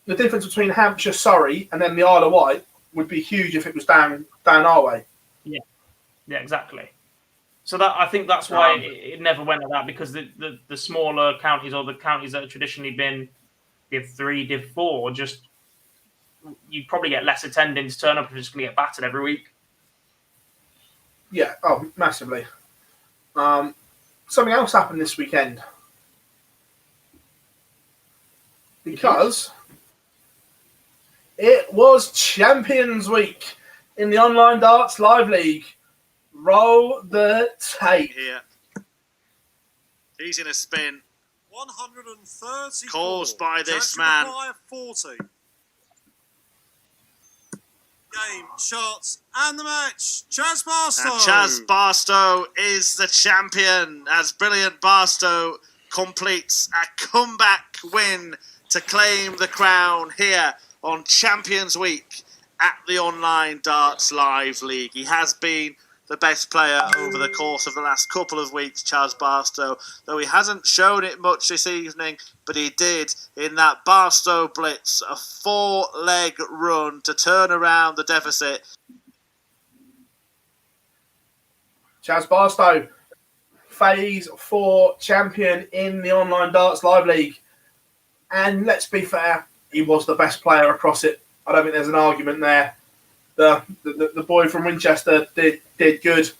The difference between Hampshire, Surrey, and then the Isle of Wight would be huge if it was down our way. Yeah, exactly. So that I think that's why it never went like that, because the smaller counties, or the counties that have traditionally been Div 3, Div 4, just you'd probably get less attendance, turn up, and just going to get battered every week. Yeah, massively. Something else happened this weekend. Because it was Champions Week in the Online Darts Live League. Roll the tape. Here. He's in a spin. 130 caused by this man. 40. Game, shots, and the match. Chaz Barstow. And Chaz Barstow is the champion as Brilliant Barstow completes a comeback win to claim the crown here on Champions Week at the Online Darts Live League. He has been the best player over the course of the last couple of weeks, Chaz Barstow, though he hasn't shown it much this evening, but he did in that Barstow Blitz, a 4-leg run to turn around the deficit. Chaz Barstow, Phase 4 champion in the Online Darts Live League. And let's be fair, he was the best player across it. I don't think there's an argument there. The boy from Winchester did good.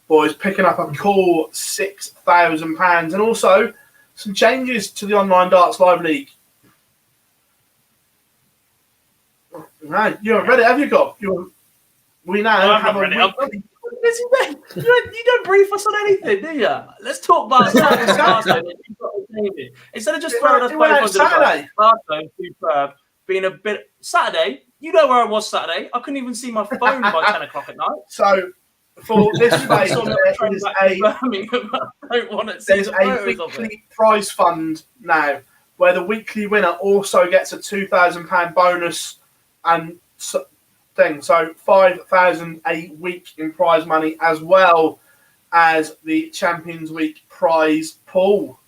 Boys picking up a cool £6,000, and also some changes to the Online Darts Live League. No, you haven't read it, have you, Gob? We now have a weekly... You don't brief us on anything, do you? Let's talk about instead of just throwing us both under the bus. Barstow, superb. Being a bit Saturday. You know where I was Saturday. I couldn't even see my phone by 10 o'clock at night. So for this phase, there's a weekly prize fund now, where the weekly winner also gets a £2,000 bonus and thing. So 5,000 a week in prize money, as well as the Champions Week prize pool.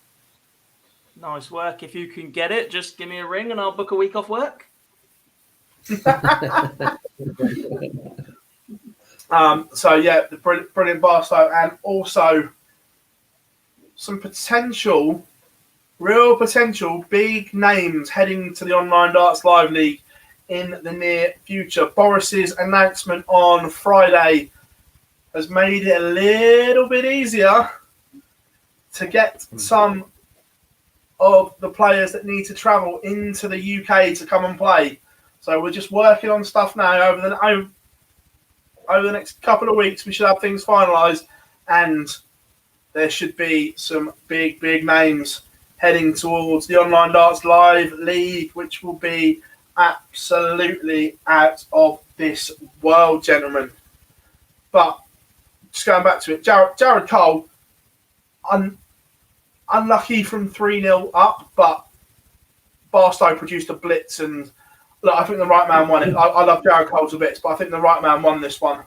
Nice work. If you can get it, just give me a ring and I'll book a week off work. So yeah, the brilliant Barstow, and also some real potential big names heading to the Online Darts Live League in the near future. Boris's announcement on Friday has made it a little bit easier to get some of the players that need to travel into the UK to come and play. So we're just working on stuff now. Over the next couple of weeks, we should have things finalised, and there should be some big names heading towards the Online Darts Live League, which will be absolutely out of this world, gentlemen. But just going back to it, Jared Cole, unlucky from 3-0 up, but Barstow produced a blitz, and look, I think the right man won it. I love Jared Cole to bits, but I think the right man won this one.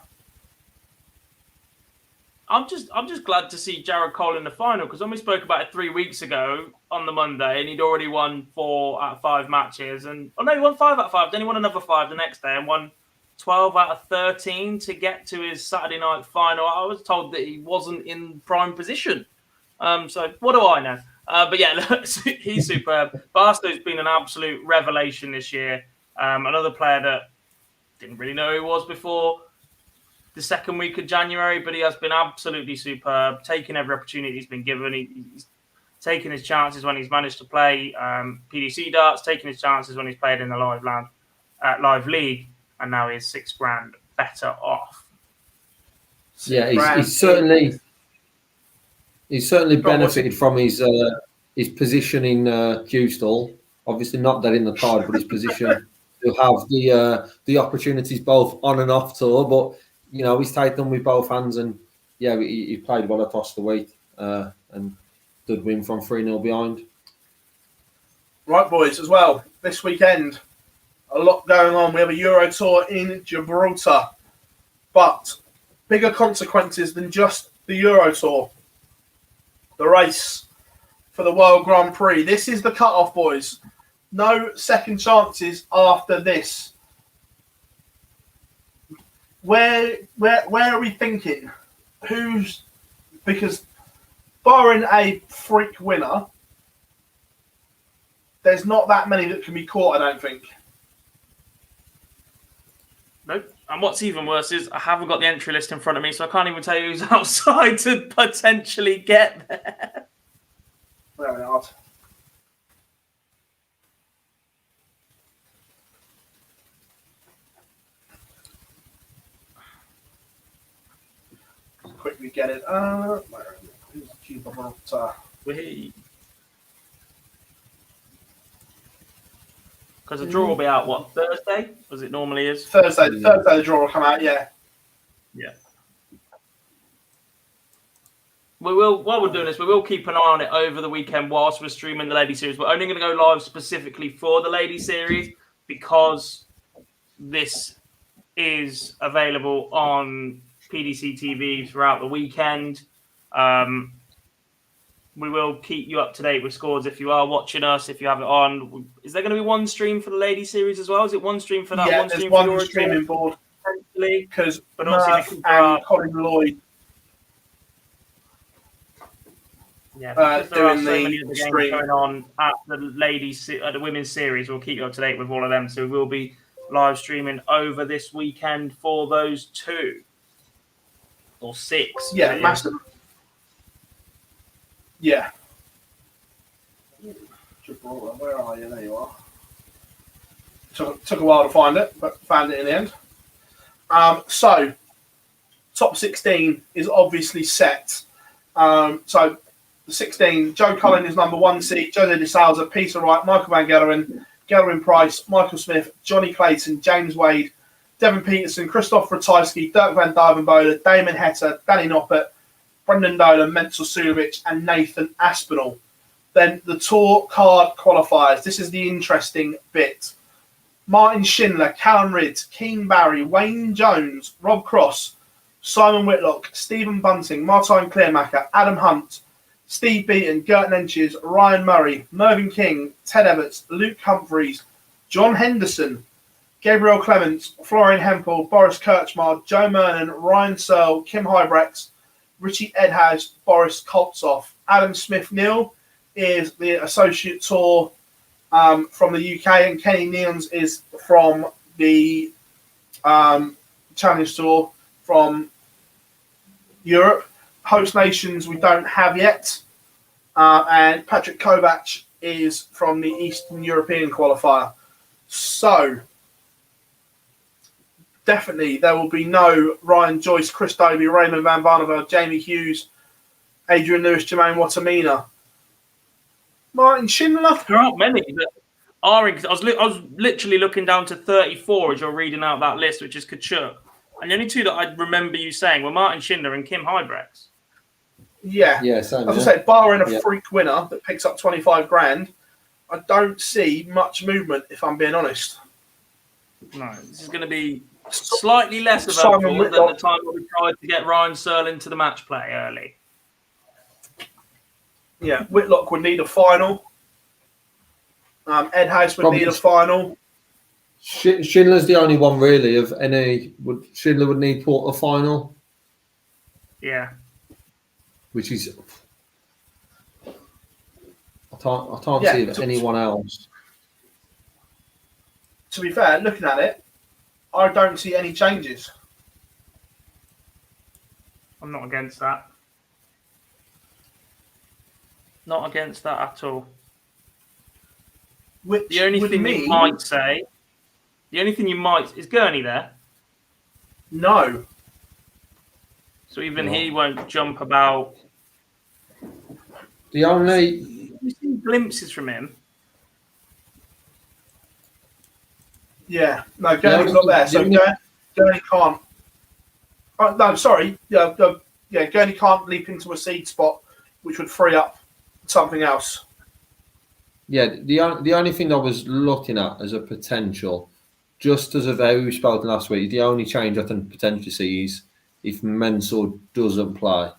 I'm just glad to see Jared Cole in the final, because when we spoke about it 3 weeks ago on the Monday, and he'd already won 4 out of 5 matches, and he won 5 out of 5. Then he won another 5 the next day and won 12 out of 13 to get to his Saturday night final. I was told that he wasn't in prime position. So what do I know? But yeah, look, he's superb. Barstow's been an absolute revelation this year. Another player that didn't really know who he was before the second week of January, but he has been absolutely superb, taking every opportunity he's been given. He's taking his chances when he's managed to play PDC darts, taking his chances when he's played in the live league, and now he's $6,000 better off. Yeah, he's certainly benefited from his position in Q stall. Obviously, not that in the card, but his position to have the opportunities both on and off tour. But you know, he's taken them with both hands, and yeah, he played well across the week and did win from 3-0 behind. Right, boys, as well, this weekend, a lot going on. We have a Euro Tour in Gibraltar, but bigger consequences than just the Euro Tour. The race for the World Grand Prix. This is the cut-off, boys. No second chances after this. Where are we thinking? Because barring a freak winner, there's not that many that can be caught, I don't think. Nope. And what's even worse is I haven't got the entry list in front of me, so I can't even tell you who's outside to potentially get there. Very hard. Quickly get it. Where is Gibraltar? Because the draw will be out, what, Thursday? As it normally is? Thursday the draw will come out, yeah. Yeah. While we're doing this, we will keep an eye on it over the weekend whilst we're streaming the Lady Series. We're only going to go live specifically for the Lady Series because this is available on PDC TV throughout the weekend. We will keep you up to date with scores if you are watching us, if you have it on. Is there going to be one stream for the Lady Series as well? Is it one stream for that? Yeah, one there's stream one for streaming board. Because but Murph and Colin Lloyd doing the stream going on at the women's series. We'll keep you up to date with all of them. So we'll be live streaming over this weekend for those 2 or 6. Yeah, massive. Yeah. Gibraltar, where are you? There you are. Took a while to find it, but found it in the end. So, top 16 is obviously set. So, the 16, Joe Cullen is number 1 seed, Jose de Souza, Peter Wright, Michael Van Gerwen, Gerwyn Price, Michael Smith, Johnny Clayton, James Wade, Devin Peterson, Christoph Ratajski, Dirk van Dijvenbode, Damon Hetta, Danny Noppert, Brendan Dolan, Menzel Sulovic, and Nathan Aspinall. Then the Tour card qualifiers. This is the interesting bit. Martin Schindler, Callum Ridds, Keane Barry, Wayne Jones, Rob Cross, Simon Whitlock, Stephen Bunting, Martijn Kleermaker, Adam Hunt, Steve Beaton, Gert Nenches, Ryan Murray, Mervyn King, Ted Everts, Luke Humphreys, John Henderson, Gabriel Clements, Florian Hempel, Boris Kirchmar, Joe Mernon, Ryan Searle, Kim Hybrex, Richie Edhouse, Boris Koltsov. Adam Smith-Neal is the Associate Tour from the UK, and Kenny Neons is from the Challenge Tour from Europe. Host nations we don't have yet, and Patrick Kovac is from the Eastern European qualifier. So definitely there will be no Ryan Joyce, Chris Dobie, Raymond Van Barneveld, Jamie Hughes, Adrian Lewis, Jermaine Wattamina, Martin Schindler. There aren't many that are. I was literally looking down to 34 as you're reading out that list, which is Kachuk. And the only two that I remember you saying were Martin Schindler and Kim Hybrex. Yeah. Same, as I say, barring a freak winner that picks up 25 grand, I don't see much movement, if I'm being honest. No, this is going to be slightly less of a than the time when we tried to get Ryan Searle into the match play early. Yeah, Whitlock would need a final. Ed House would need a final. Schindler's the only one really of any. Schindler would need a final. Yeah. Which is, I can't see of anyone else. To be fair, looking at it, I don't see any changes. I'm not against that. Not against that at all. The only thing you might say, is Gurney there? No. So even he won't jump about. The only we've seen glimpses from him. Yeah, no, Gurney's not there, so Gurney can't. Oh, no, sorry, Gurney can't leap into a seed spot, which would free up something else. Yeah, the only thing I was looking at as a potential, just as of how we spoke last week, the only change I can potentially see is if Menzel doesn't play.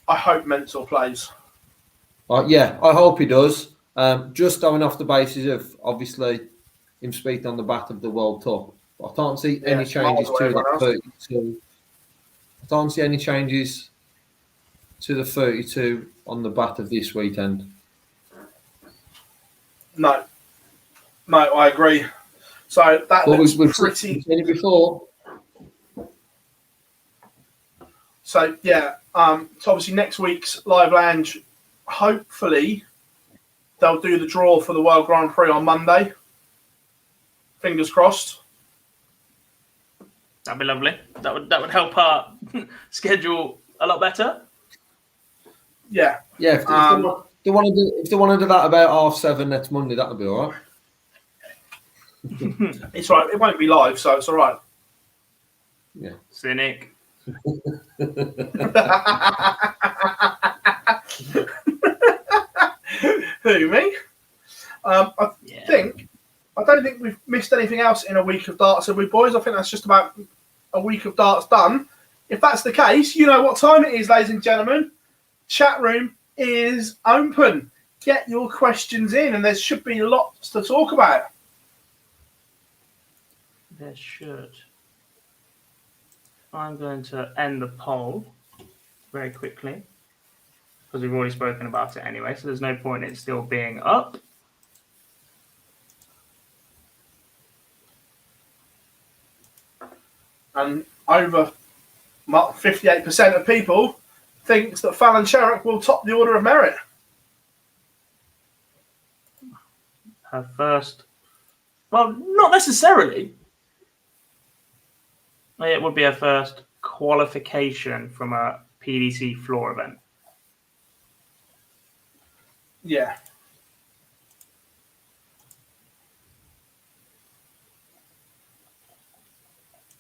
I hope Menzel plays. Yeah, I hope he does. Just going off the basis of obviously him speaking on the back of the World Cup, I can't see any changes to that 32. I don't see any changes to the 32 on the back of this weekend. No, I agree. So that looks pretty. Seen it before. So yeah, so obviously next week's live lounge, hopefully they'll do the draw for the World Grand Prix on Monday. Fingers crossed. That'd be lovely. That would help our schedule a lot better. Yeah. Yeah. If they want to do that about 7:30 next Monday, that would be all right. It's all right. It won't be live, so it's all right. Yeah. Cynic. Who, me? I don't think we've missed anything else in a week of darts, have we, boys? I think that's just about a week of darts done. If that's the case, you know what time it is, ladies and gentlemen. Chat room is open. Get your questions in, and there should be lots to talk about. There should. I'm going to end the poll very quickly because we've already spoken about it anyway, so there's no point in it still being up. And over 58% of people thinks that Fallon Sherrock will top the order of merit. Her first. Well, not necessarily. It would be her first qualification from a PDC floor event. Yeah.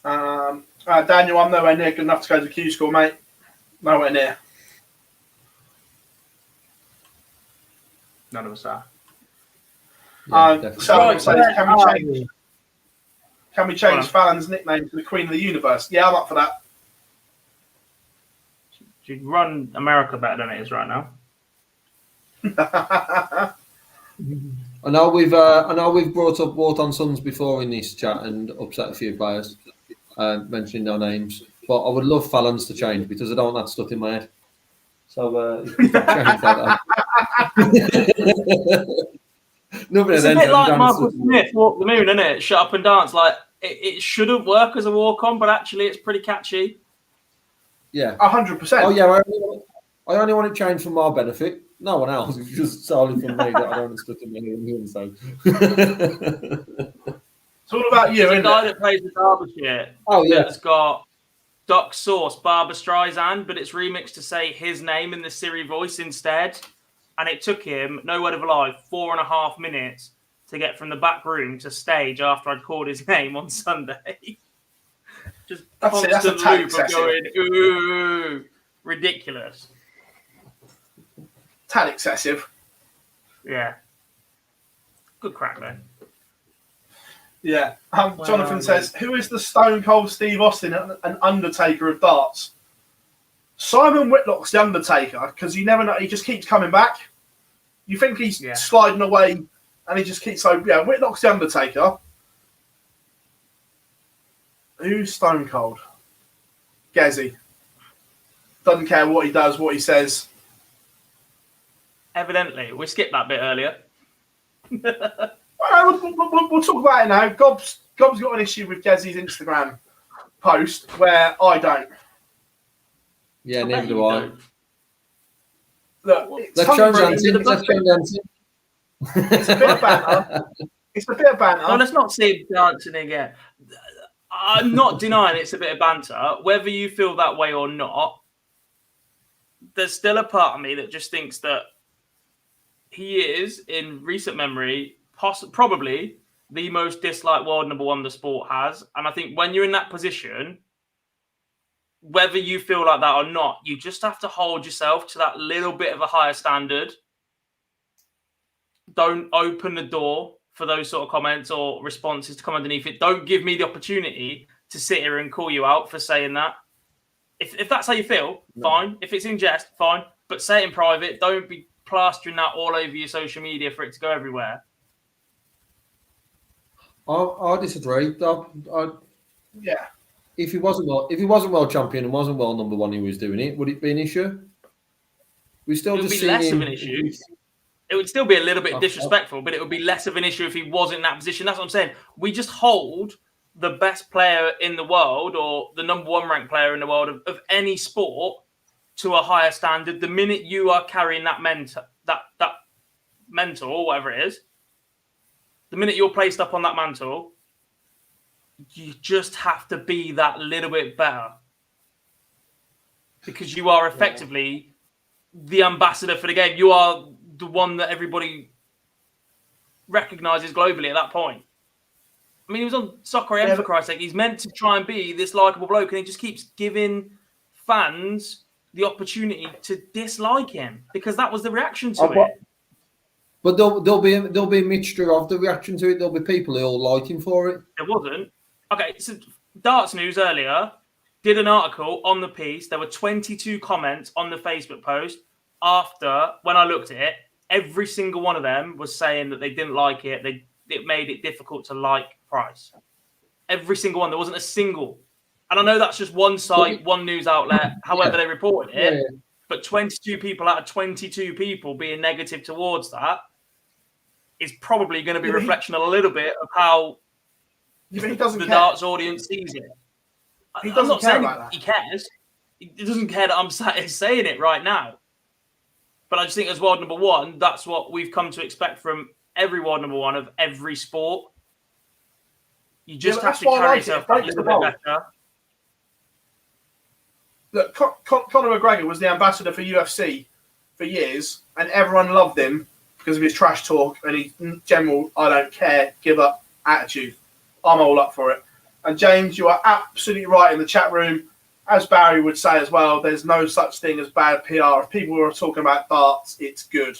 Daniel, I'm nowhere near good enough to go to Q School, mate. Nowhere near. None of us are. Someone says, can we change Fallon's nickname to the Queen of the Universe? Yeah, I'm up for that. She'd run America better than it is right now. I know we've brought up Wharton Sons before in this chat and upset a few players, mentioning their names. But I would love Fallon's to change because I don't want that stuck in my head. So if you could change that. It's a bit like Michael Smith, Walk the Moon, isn't it? Shut up and dance. Like it shouldn't work as a walk-on, but actually it's pretty catchy. Yeah, 100%. Oh yeah, I only want it changed for my benefit. No one else. It's just solely for me that I don't want to stick in my head. So it's all about you, isn't it? The guy that plays the Derbyshire. Oh yeah, that's got Doc Sauce, Barbara Streisand, but it's remixed to say his name in the Siri voice instead. And it took him, no word of a lie, 4.5 minutes to get from the back room to stage after I'd called his name on Sunday. Just constant loop of going, ooh, ridiculous. Tad excessive. Yeah. Good crack, though. Yeah. Jonathan says, who is the Stone Cold Steve Austin and Undertaker of darts? Simon Whitlock's the Undertaker because you never know. He just keeps coming back. You think he's sliding away and he just keeps... So, yeah, Whitlock's the Undertaker. Who's Stone Cold? Gezi. Doesn't care what he does, what he says. Evidently. We skipped that bit earlier. We'll talk about it now. Gob's got an issue with Gezi's Instagram post where I don't. Yeah, neither do I. Look, let's change dancing. It's a bit of banter. It's a bit of banter. No, let's not see dancing again. I'm not denying it's a bit of banter. Whether you feel that way or not, there's still a part of me that just thinks that he is, in recent memory, probably the most disliked world number one the sport has. And I think when you're in that position, whether you feel like that or not, you just have to hold yourself to that little bit of a higher standard. Don't open the door for those sort of comments or responses to come underneath it. Don't give me the opportunity to sit here and call you out for saying that. If that's how you feel, fine. If it's in jest, fine. But say it in private. Don't be plastering that all over your social media for it to go everywhere. I disagree. Yeah. If he wasn't world champion and wasn't world number one, he was doing it. Would it be an issue? We still it would just be less him. of an issue. It would still be a little bit disrespectful, but it would be less of an issue if he was in that position. That's what I'm saying. We just hold the best player in the world or the number one ranked player in the world of any sport to a higher standard. The minute you are carrying that mentor, whatever it is, the minute you're placed up on that mantle, you just have to be that little bit better because you are effectively the ambassador for the game. You are the one that everybody recognises globally at that point. I mean, he was on Soccer AM, for Christ's sake. He's meant to try and be this likeable bloke, and he just keeps giving fans the opportunity to dislike him because that was the reaction to it. But there'll be a mixture of the reaction to it. There'll be people who all like him for it. There wasn't. Okay, so Darts News earlier did an article on the piece. There were 22 comments on the Facebook post after, when I looked at it, every single one of them was saying that they didn't like it. It made it difficult to like Price. Every single one. There wasn't a single. And I know that's just one site, one news outlet, however they reported it. Yeah. But 22 people out of 22 people being negative towards that is probably going to be a reflection a little bit of how he doesn't the care. darts audience sees it. He doesn't care about that. He cares. He doesn't care that I'm saying it right now. But I just think as world number one, that's what we've come to expect from everyone number one of every sport. You just have that's to why I carry like it. yourself It a breaks little the bit mold. better. Look, Conor McGregor was the ambassador for UFC for years, and everyone loved him because of his trash talk and his general "I don't care, give up" attitude. I'm all up for it. And James, you are absolutely right in the chat room. As Barry would say as well, there's no such thing as bad PR. If people are talking about darts, it's good.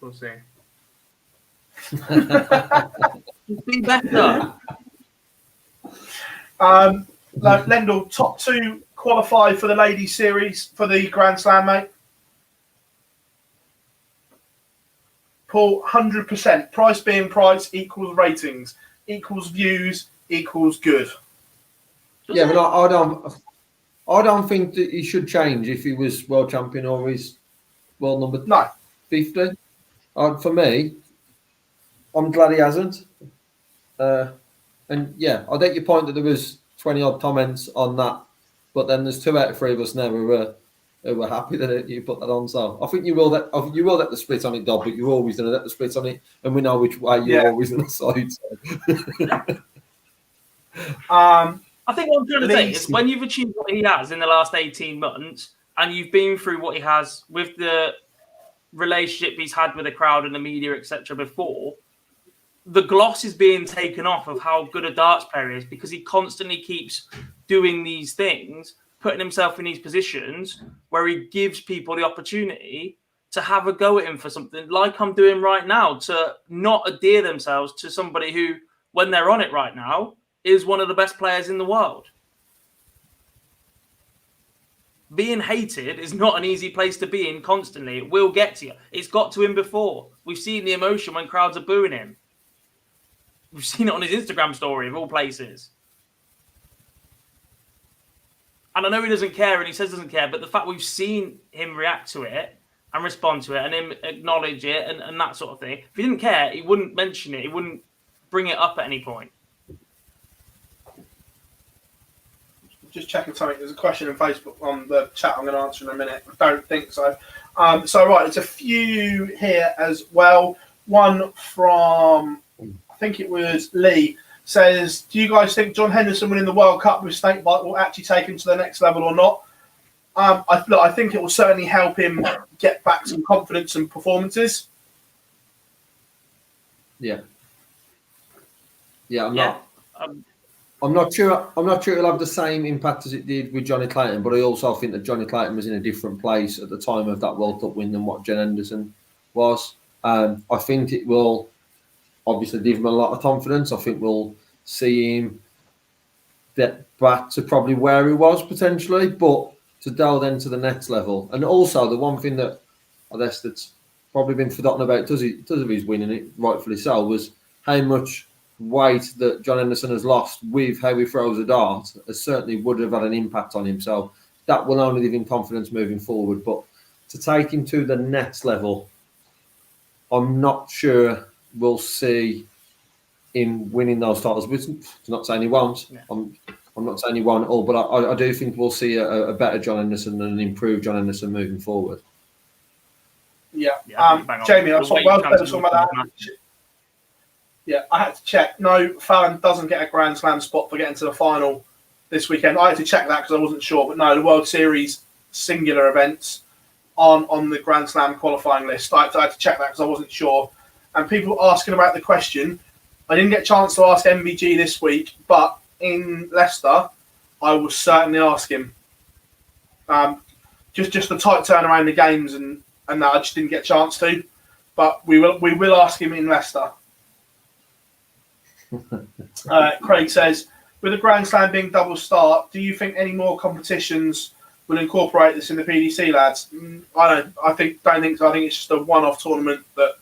We'll see. Be better. Lendl, top 2 qualify for the ladies series for the Grand Slam, mate. Paul, 100%. Price being price equals ratings, equals views, equals good. Yeah, but I don't think that he should change if he was world champion or he's world number 50. For me, I'm glad he hasn't. And yeah, I take your point that there was 20 odd comments on that, but then there's 2 out of 3 of us now who were happy that you put that on. So I think you will let the split on it, Dob, but you're always going to let the split on it, and we know which way you're always on the side. So. I think what I'm trying to say is when you've achieved what he has in the last 18 months and you've been through what he has with the relationship he's had with the crowd and the media, etc. before, the gloss is being taken off of how good a darts player is because he constantly keeps doing these things, putting himself in these positions where he gives people the opportunity to have a go at him for something like I'm doing right now, to not adhere themselves to somebody who, when they're on it right now, is one of the best players in the world. Being hated is not an easy place to be in constantly. It will get to you. It's got to him before. We've seen the emotion when crowds are booing him. We've seen it on his Instagram story, of all places. And I know he doesn't care and he says doesn't care, but the fact we've seen him react to it and respond to it and him acknowledge it and that sort of thing. If he didn't care, he wouldn't mention it. He wouldn't bring it up at any point. Just checking something. There's a question in Facebook on the chat I'm going to answer in a minute. I don't think so. Right, there's a few here as well. One from, I think it was Lee, says, do you guys think John Henderson winning the World Cup with Snakebite will actually take him to the next level or not? I think it will certainly help him get back some confidence and performances. Yeah. Yeah, I'm not sure it'll have the same impact as it did with Johnny Clayton, but I also think that Johnny Clayton was in a different place at the time of that World Cup win than what Jen Henderson was. I think it will obviously give him a lot of confidence. I think we'll see him get back to probably where he was potentially, but to delve into the next level. And also the one thing that I guess that's probably been forgotten about because of his winning it, rightfully so, was how much weight that John Henderson has lost with how he throws a dart certainly would have had an impact on him. So that will only give him confidence moving forward. But to take him to the next level, I'm not sure we'll see him winning those titles. I'm not saying he won't. Yeah. I'm not saying he won't at all, but I do think we'll see a better John Henderson and an improved John Henderson moving forward. Yeah. Jamie, I was talking about that. Yeah, I had to check. No, Fallon doesn't get a Grand Slam spot for getting to the final this weekend. I had to check that because I wasn't sure. But no, the World Series singular events aren't on the Grand Slam qualifying list. I had to check that because I wasn't sure. And people asking about the question, I didn't get a chance to ask MvG this week, but in Leicester, I will certainly ask him. Just the tight turnaround the games and that I just didn't get a chance to. But we will ask him in Leicester. Craig says, with the Grand Slam being double start, do you think any more competitions will incorporate this in the PDC, lads? I don't think so. I think it's just a one-off tournament that,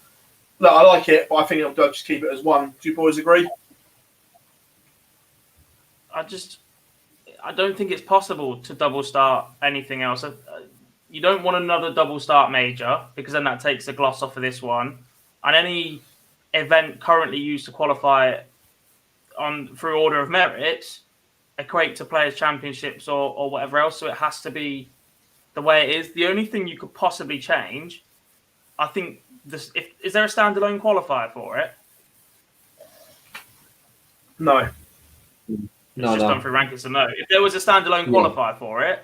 look, I like it, but I think I'll just keep it as one. Do you boys agree? I don't think it's possible to double start anything else. You don't want another double start major because then that takes the gloss off of this one. And any event currently used to qualify through order of merit equate to players' championships or whatever else. So it has to be the way it is. The only thing you could possibly change, I think Is there a standalone qualifier for it? No. It's just done through rankings, so no. If there was a standalone qualifier for it,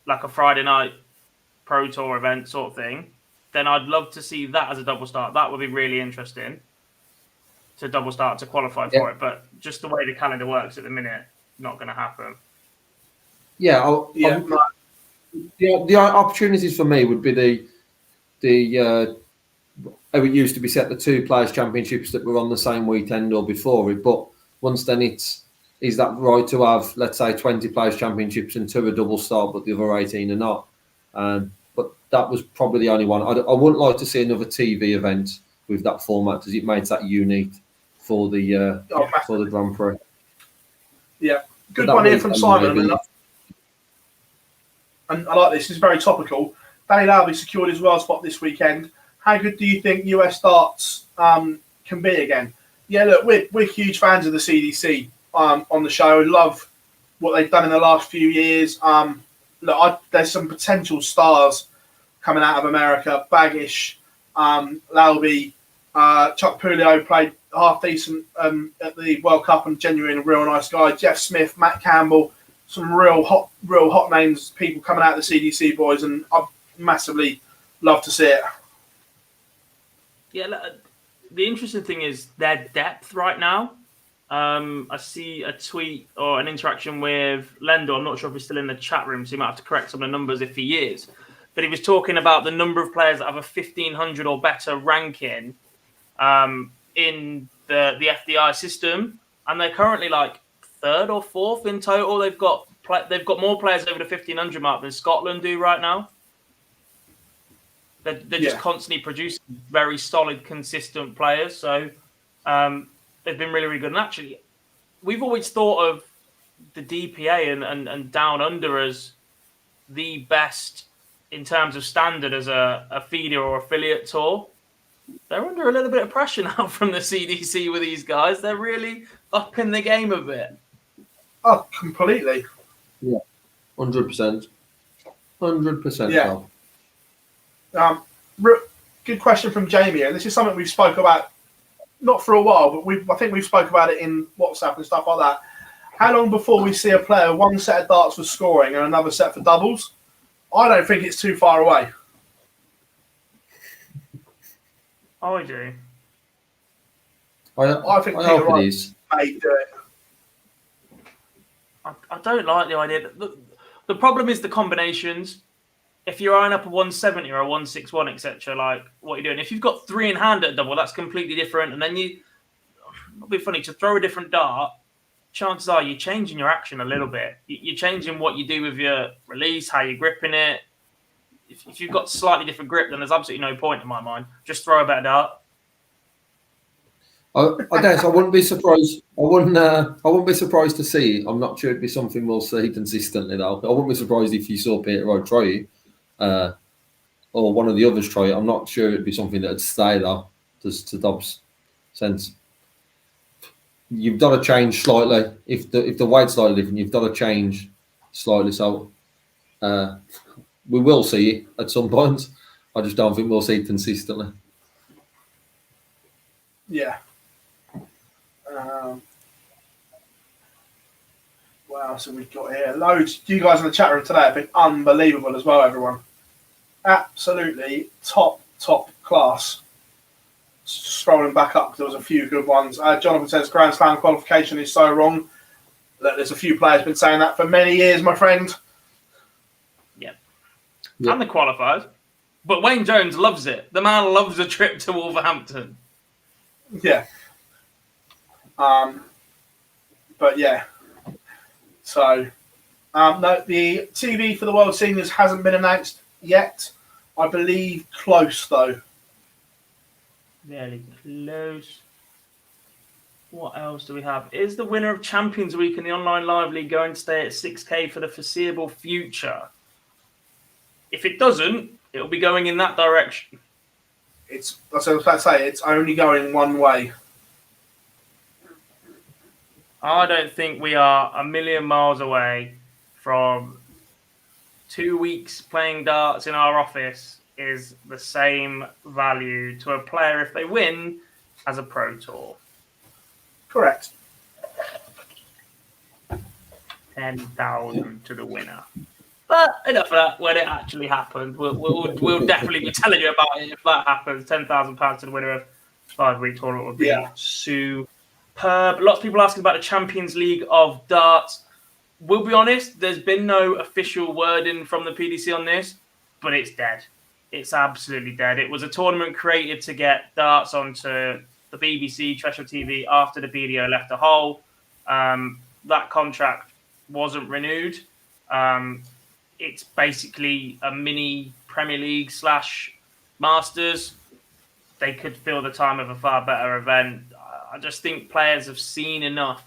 like a Friday night Pro Tour event sort of thing, then I'd love to see that as a double start. That would be really interesting to double start to qualify for it. But just the way the calendar works at the minute, not going to happen. Yeah, the opportunities for me would be the how it used to be set, the 2 players championships that were on the same weekend or before it. But once then is that right to have, let's say, 20 players championships and 2 a double start, but the other 18 are not? But that was probably the only one. I wouldn't like to see another TV event with that format, as it makes that unique for the Grand Prix. Yeah, good one here from Simon. And I like this. It's very topical. Danny Lowry secured his world spot this weekend. How good do you think US darts can be again? Yeah, look, we're huge fans of the CDC on the show. Love what they've done in the last few years. There's some potential stars coming out of America. Baggish, Lalby, Chuck Pulio played half decent at the World Cup and genuinely a real nice guy. Jeff Smith, Matt Campbell, some real hot names, people coming out of the CDC boys, and I'd massively love to see it. Yeah, the interesting thing is their depth right now. I see a tweet or an interaction with Lendo. I'm not sure if he's still in the chat room, so he might have to correct some of the numbers if he is. But he was talking about the number of players that have a 1,500 or better ranking in the FDI system, and they're currently like 3rd or 4th in total. They've got more players over the 1,500 mark than Scotland do right now. They're just constantly producing very solid, consistent players. So they've been really, really good. And actually, we've always thought of the DPA and Down Under as the best in terms of standard as a feeder or affiliate tour. They're under a little bit of pressure now from the CDC with these guys. They're really upping the game a bit. Oh, completely. Yeah, 100%. 100%. Yeah. Good question from Jamie, and this is something we've spoke about not for a while, but I think we've spoke about it in WhatsApp and stuff like that. How long before we see a player one set of darts for scoring and another set for doubles? I don't think it's too far away. I do. I think Peter Wright may do it. I don't like the idea. The problem is the combinations. If you're eyeing up a 170 or a 161, etc., like what you're doing. If you've got 3 in hand at a double, that's completely different. And then it'll be funny to throw a different dart. Chances are you're changing your action a little bit. You're changing what you do with your release, how you're gripping it. If you've got slightly different grip, then there's absolutely no point in my mind. Just throw a better dart. I guess I wouldn't be surprised. I wouldn't be surprised to see. I'm not sure it'd be something we'll see consistently though. I wouldn't be surprised if you saw Peter Wright try it, or one of the others try it. I'm not sure it'd be something that'd stay there. Just to Dobbs' sense, you've got to change slightly. If the weight's slightly different, you've got to change slightly. So we will see it at some point. I just don't think we'll see it consistently. Yeah. What else have we got here? Loads. You guys in the chat room today have been unbelievable as well, everyone. Absolutely top class. Scrolling back up, there was a few good ones. Jonathan says Grand Slam qualification is so wrong. There's a few players been saying that for many years, my friend. Yeah. And the qualifiers. But Wayne Jones loves it. The man loves a trip to Wolverhampton. Yeah. But yeah. So, no, the TV for the World Seniors hasn't been announced yet. I believe close, though. Very close. What else do we have? Is the winner of Champions Week in the Online Live League going to stay at 6K for the foreseeable future? If it doesn't, it'll be going in that direction. That's what I was about to say. It's only going one way. I don't think we are a million miles away from 2 weeks playing darts in our office is the same value to a player if they win as a Pro Tour. Correct. 10,000 to the winner. But enough of that. When it actually happened, we'll definitely be telling you about it if that happens. £10,000 to the winner of 5-week tournament would be superb. Lots of people asking about the Champions League of Darts. We'll be honest, there's been no official wording from the PDC on this, but it's dead. It's absolutely dead. It was a tournament created to get darts onto the BBC, Terrestrial TV, after the BDO left the hole. That contract wasn't renewed. It's basically a mini Premier League / Masters. They could fill the time of a far better event. I just think players have seen enough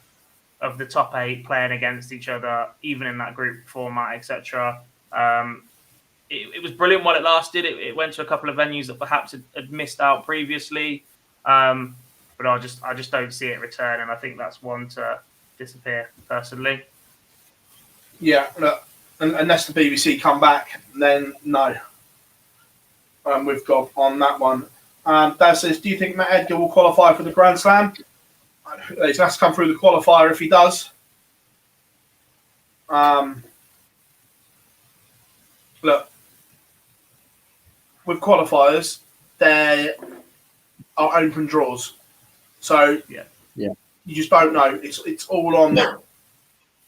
of the top 8 playing against each other, even in that group format, etc. It was brilliant while it lasted. It went to a couple of venues that perhaps had missed out previously. But I just don't see it returning. I think that's one to disappear, personally. Yeah, look, unless the BBC come back, then no. We've got on that one. Dad says, do you think Matt Edgar will qualify for the Grand Slam? He's has to come through the qualifier if he does. Look, with qualifiers, they are open draws. So you just don't know. It's all on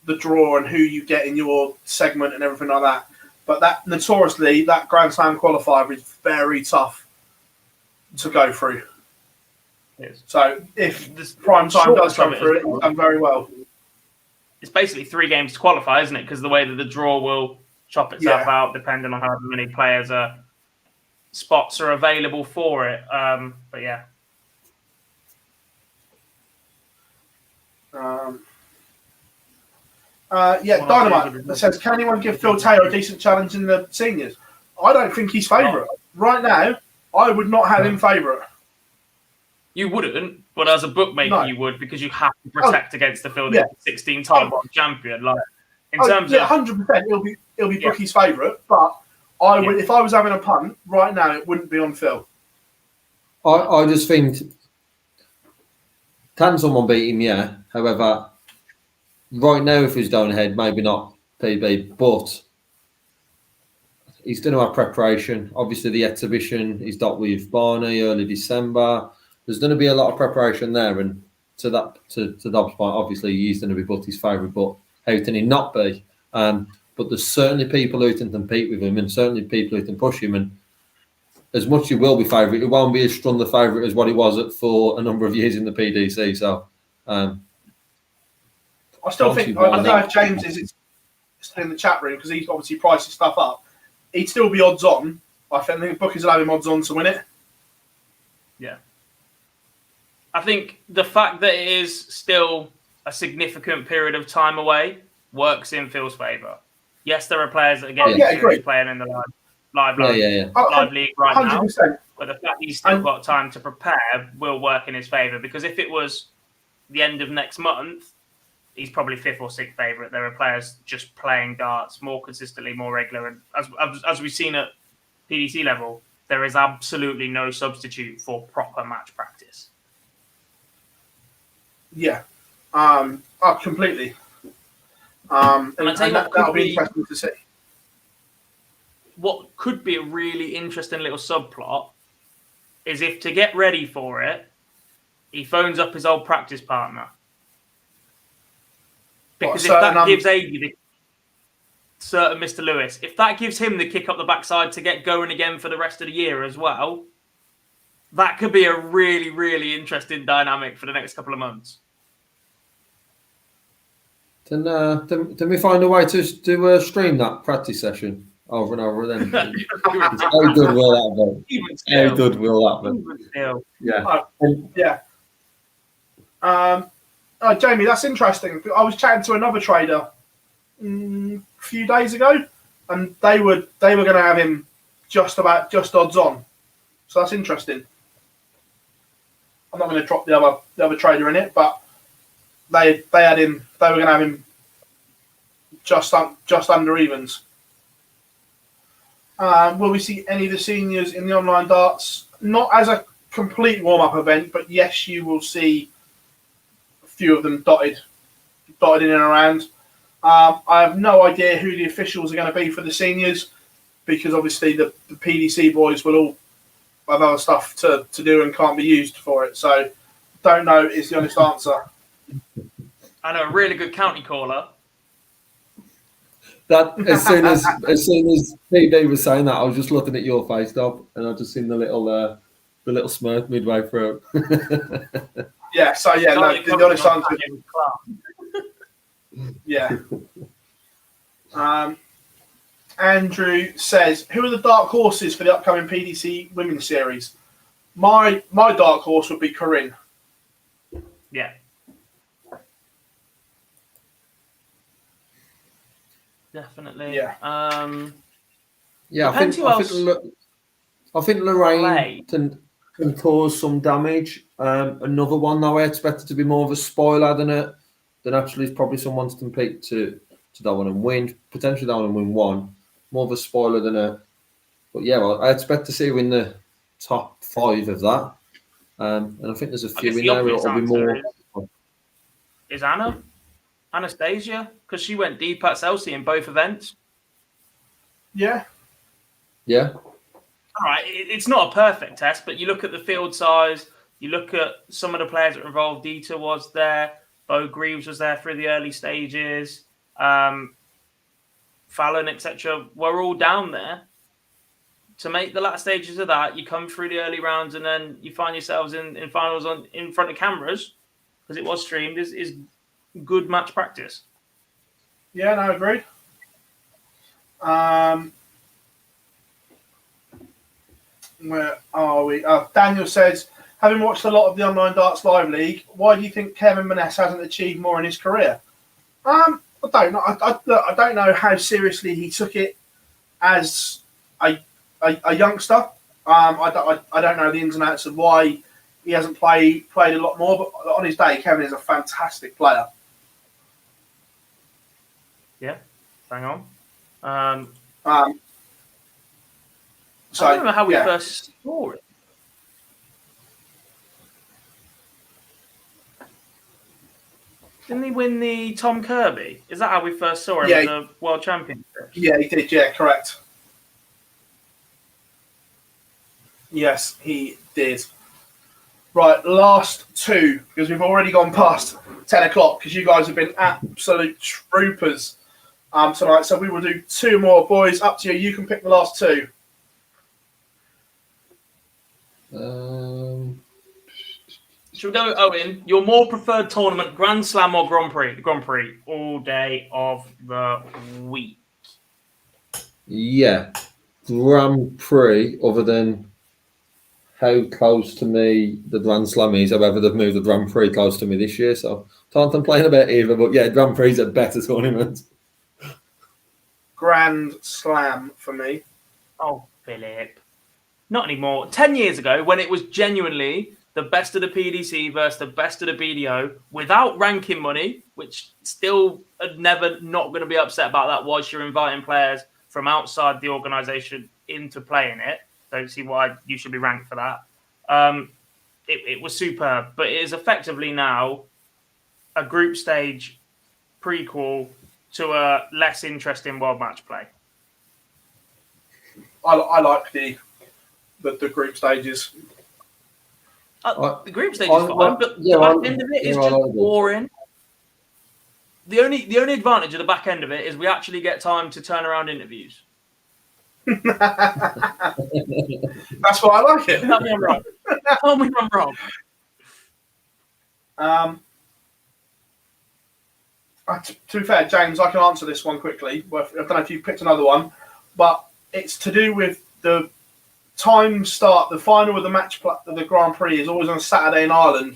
the draw and who you get in your segment and everything like that. But that notoriously, that Grand Slam qualifier is very tough to go through. Yes. So if this prime time does come through, it will done very well. It's basically 3 games to qualify, isn't it? Because the way that the draw will chop itself out depending on how many players spots are available for it. But yeah. Dynamite that says, can anyone give Phill Taylor a decent challenge in the seniors? I don't think he's favourite. Right now, I would not have him favourite. You wouldn't, but as a bookmaker, you would, because you have to protect against the Phill 16-time world champion. Like in terms of 100%, it'll be Bookie's favourite. But I would, if I was having a punt right now, it wouldn't be on Phill. I just think, can someone beat him? Yeah. However, right now, if he's going ahead, maybe not PB, but he's going to have preparation. Obviously, the exhibition he's got with Barney early December. There's going to be a lot of preparation there, and to Dob's point, obviously he's going to be Butty's favourite, but how can he not be? But there's certainly people who can compete with him, and certainly people who can push him. And as much as he will be favourite, he won't be as strong the favourite as what he was for a number of years in the PDC. So I still think, I don't know if James is still in the chat room because he's obviously pricing stuff up. He'd still be odds on. I think the bookies will have him odds on to win it. Yeah. I think the fact that it is still a significant period of time away works in Phil's favour. Yes, there are players that are getting playing in the live league right 100%. Now, but the fact he's still got time to prepare will work in his favour, because if it was the end of next month, he's probably 5th or 6th favourite. There are players just playing darts more consistently, more regular, and as we've seen at PDC level, there is absolutely no substitute for proper match practice. Yeah, completely. And that'll be interesting to see. What could be a really interesting little subplot is if, to get ready for it, he phones up his old practice partner. Because if that gives Ady certain Mr. Lewis, if that gives him the kick up the backside to get going again for the rest of the year as well, that could be a really, really interesting dynamic for the next couple of months. Then we find a way to stream that practice session over and over then? How good will that be? How good will that be? Yeah. Jamie, that's interesting. I was chatting to another trader a few days ago, and they were going to have him just odds on. So that's interesting. I'm not going to drop the other trader in it, but they had him. They were going to have him just under evens. Will we see any of the seniors in the online darts? Not as a complete warm-up event, but yes, you will see a few of them dotted in and around. I have no idea who the officials are going to be for the seniors, because obviously the PDC boys will all have other stuff to do and can't be used for it. So don't know is the honest answer. I know a really good county caller. That as soon as PB was saying that, I was just looking at your face, Dob, and I just seen the little smirk midway through. Yeah. So yeah, no, the honest answer. Yeah. Andrew says, "Who are the dark horses for the upcoming PDC Women's Series?" My dark horse would be Corinne. Yeah. Definitely. Yeah. Yeah, I think Lorraine can cause some damage. Another one though, I expected to be more of a spoiler than actually is probably someone to compete to that one and win, potentially that one and win one. More of a spoiler than a. But yeah, well, I expect to see her in the top 5 of that. And I think there's a few in there that'll be more. Is Anastasia, because she went deep at Chelsea in both events. Yeah. Yeah. All right, it's not a perfect test, but you look at the field size, you look at some of the players that were involved. Dita was there, Bo Greaves was there through the early stages, Fallon, etc. We're all down there. To make the last stages of that, you come through the early rounds and then you find yourselves in finals in front of cameras, because it was streamed, is good match practice. Yeah, no, agreed. Where are we? Daniel says, having watched a lot of the Online Darts Live League, why do you think Kevin Maness hasn't achieved more in his career? I don't know. I don't know how seriously he took it as a youngster. I don't know the ins and outs of why he hasn't played a lot more. But on his day, Kevin is a fantastic player. Yeah, hang on. So, I don't remember how we first saw it. Didn't he win the Tom Kirby? Is that how we first saw him at the World Championships? Yeah, he did. Yeah, correct. Yes, he did. Right, last 2, because we've already gone past 10 o'clock, because you guys have been absolute troopers tonight. So we will do 2 more, boys. Up to you. You can pick the last 2. Should we go with Owen? Your more preferred tournament, Grand Slam or Grand Prix? Grand Prix all day of the week. Yeah, Grand Prix, other than how close to me the Grand Slam is. However, they've moved the Grand Prix close to me this year, so can't complain about either. But yeah, Grand Prix is a better tournament. Grand Slam for me. Oh, Philip. Not anymore. 10 years ago, when it was genuinely the best of the PDC versus the best of the BDO, without ranking money, which still never not going to be upset about that whilst you're inviting players from outside the organisation into playing it. Don't see why you should be ranked for that. It was superb, but it is effectively now a group stage prequel to a less interesting world match play. I like the group stages. The group stage is fine, but the back end of it is just boring. The only advantage of the back end of it is we actually get time to turn around interviews. That's why I like it. Tell me I'm wrong. Tell me I'm wrong. To be fair, James, I can answer this one quickly. Well, I don't know if you've picked another one, but it's to do with the time start. The final of the the Grand Prix is always on Saturday in Ireland,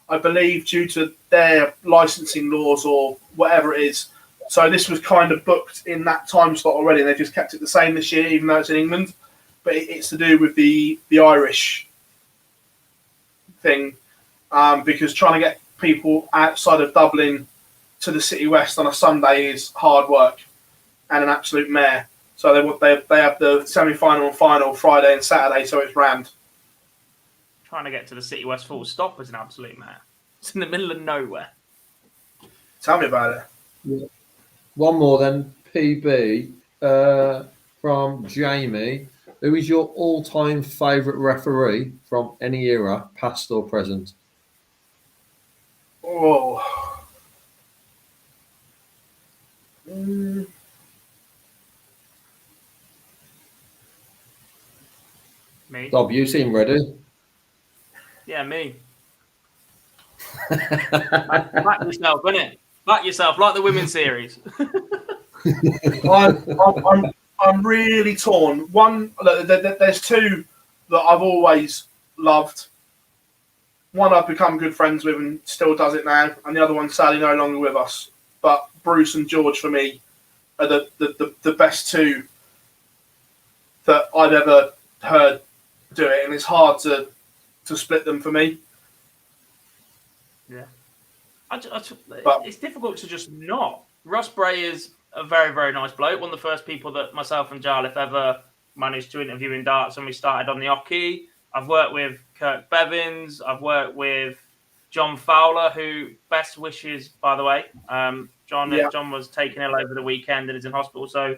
I believe, due to their licensing laws or whatever it is. So this was kind of booked in that time slot already, and they just kept it the same this year, even though it's in England. But it's to do with the Irish thing, because trying to get people outside of Dublin to the City West on a Sunday is hard work and an absolute mare. So they have the semi-final and final Friday and Saturday, so it's rammed. Trying to get to the City West full stop is an absolute mare. It's in the middle of nowhere. Tell me about it. Yeah. One more then, PB, from Jamie. Who is your all-time favourite referee from any era, past or present? Oh. Me? Dob, you seem ready. Yeah, me. Back yourself, innit? Back yourself, like the women's series. I'm really torn. There's two that I've always loved. One I've become good friends with and still does it now, and the other one sadly no longer with us. But Bruce and George for me are the best two that I've ever heard do it, and it's hard to split them for me. Yeah, it's difficult to just not. Ross Bray is a very, very nice bloke. One of the first people that myself and Jarlath ever managed to interview in darts when we started on the hockey. I've worked with Kirk Bevins. I've worked with John Fowler, who best wishes, by the way. John was taken ill over the weekend and is in hospital, so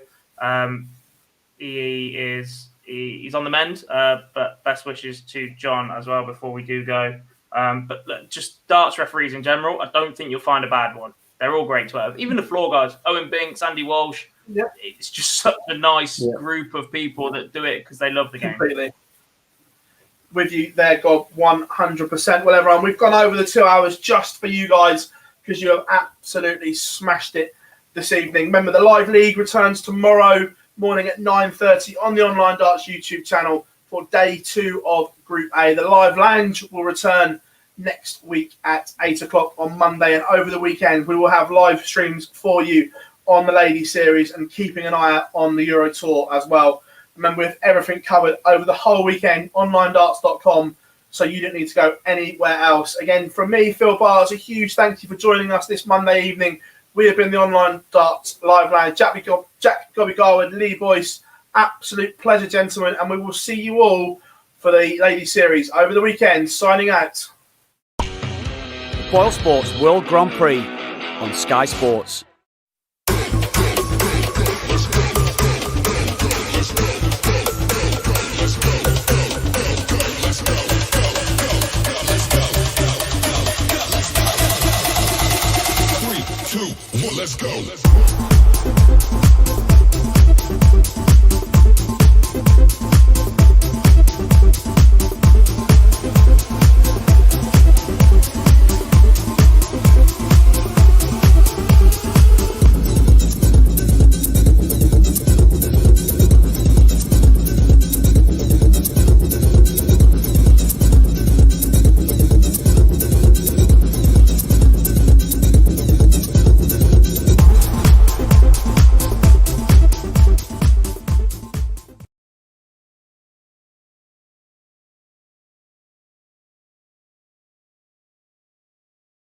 he's on the mend. But best wishes to John as well before we do go. But look, just darts referees in general, I don't think you'll find a bad one. They're all great to have. Even the floor guys, Owen Binks, Andy Walsh. Yeah. It's just such a nice group of people that do it because they love the game. Completely. With you there, God, 100%. Well, everyone, we've gone over the 2 hours just for you guys because you have absolutely smashed it this evening. Remember, the live league returns tomorrow morning at 9:30 on the Online Darts YouTube channel for day 2 of Group A. The live lounge will return next week at 8 o'clock on Monday, and over the weekend we will have live streams for you on the Ladies Series and keeping an eye out on the Euro Tour as well. Remember, with everything covered over the whole weekend, onlinedarts.com, so you don't need to go anywhere else. Again, from me, Phill Bars, a huge thank you for joining us this Monday evening. We have been the Online Darts Live Lounge. Jack Gobby Garwood, Lee Boyce, absolute pleasure, gentlemen, and we will see you all for the Ladies Series over the weekend. Signing out. Foil Sports World Grand Prix on Sky Sports. Let's go.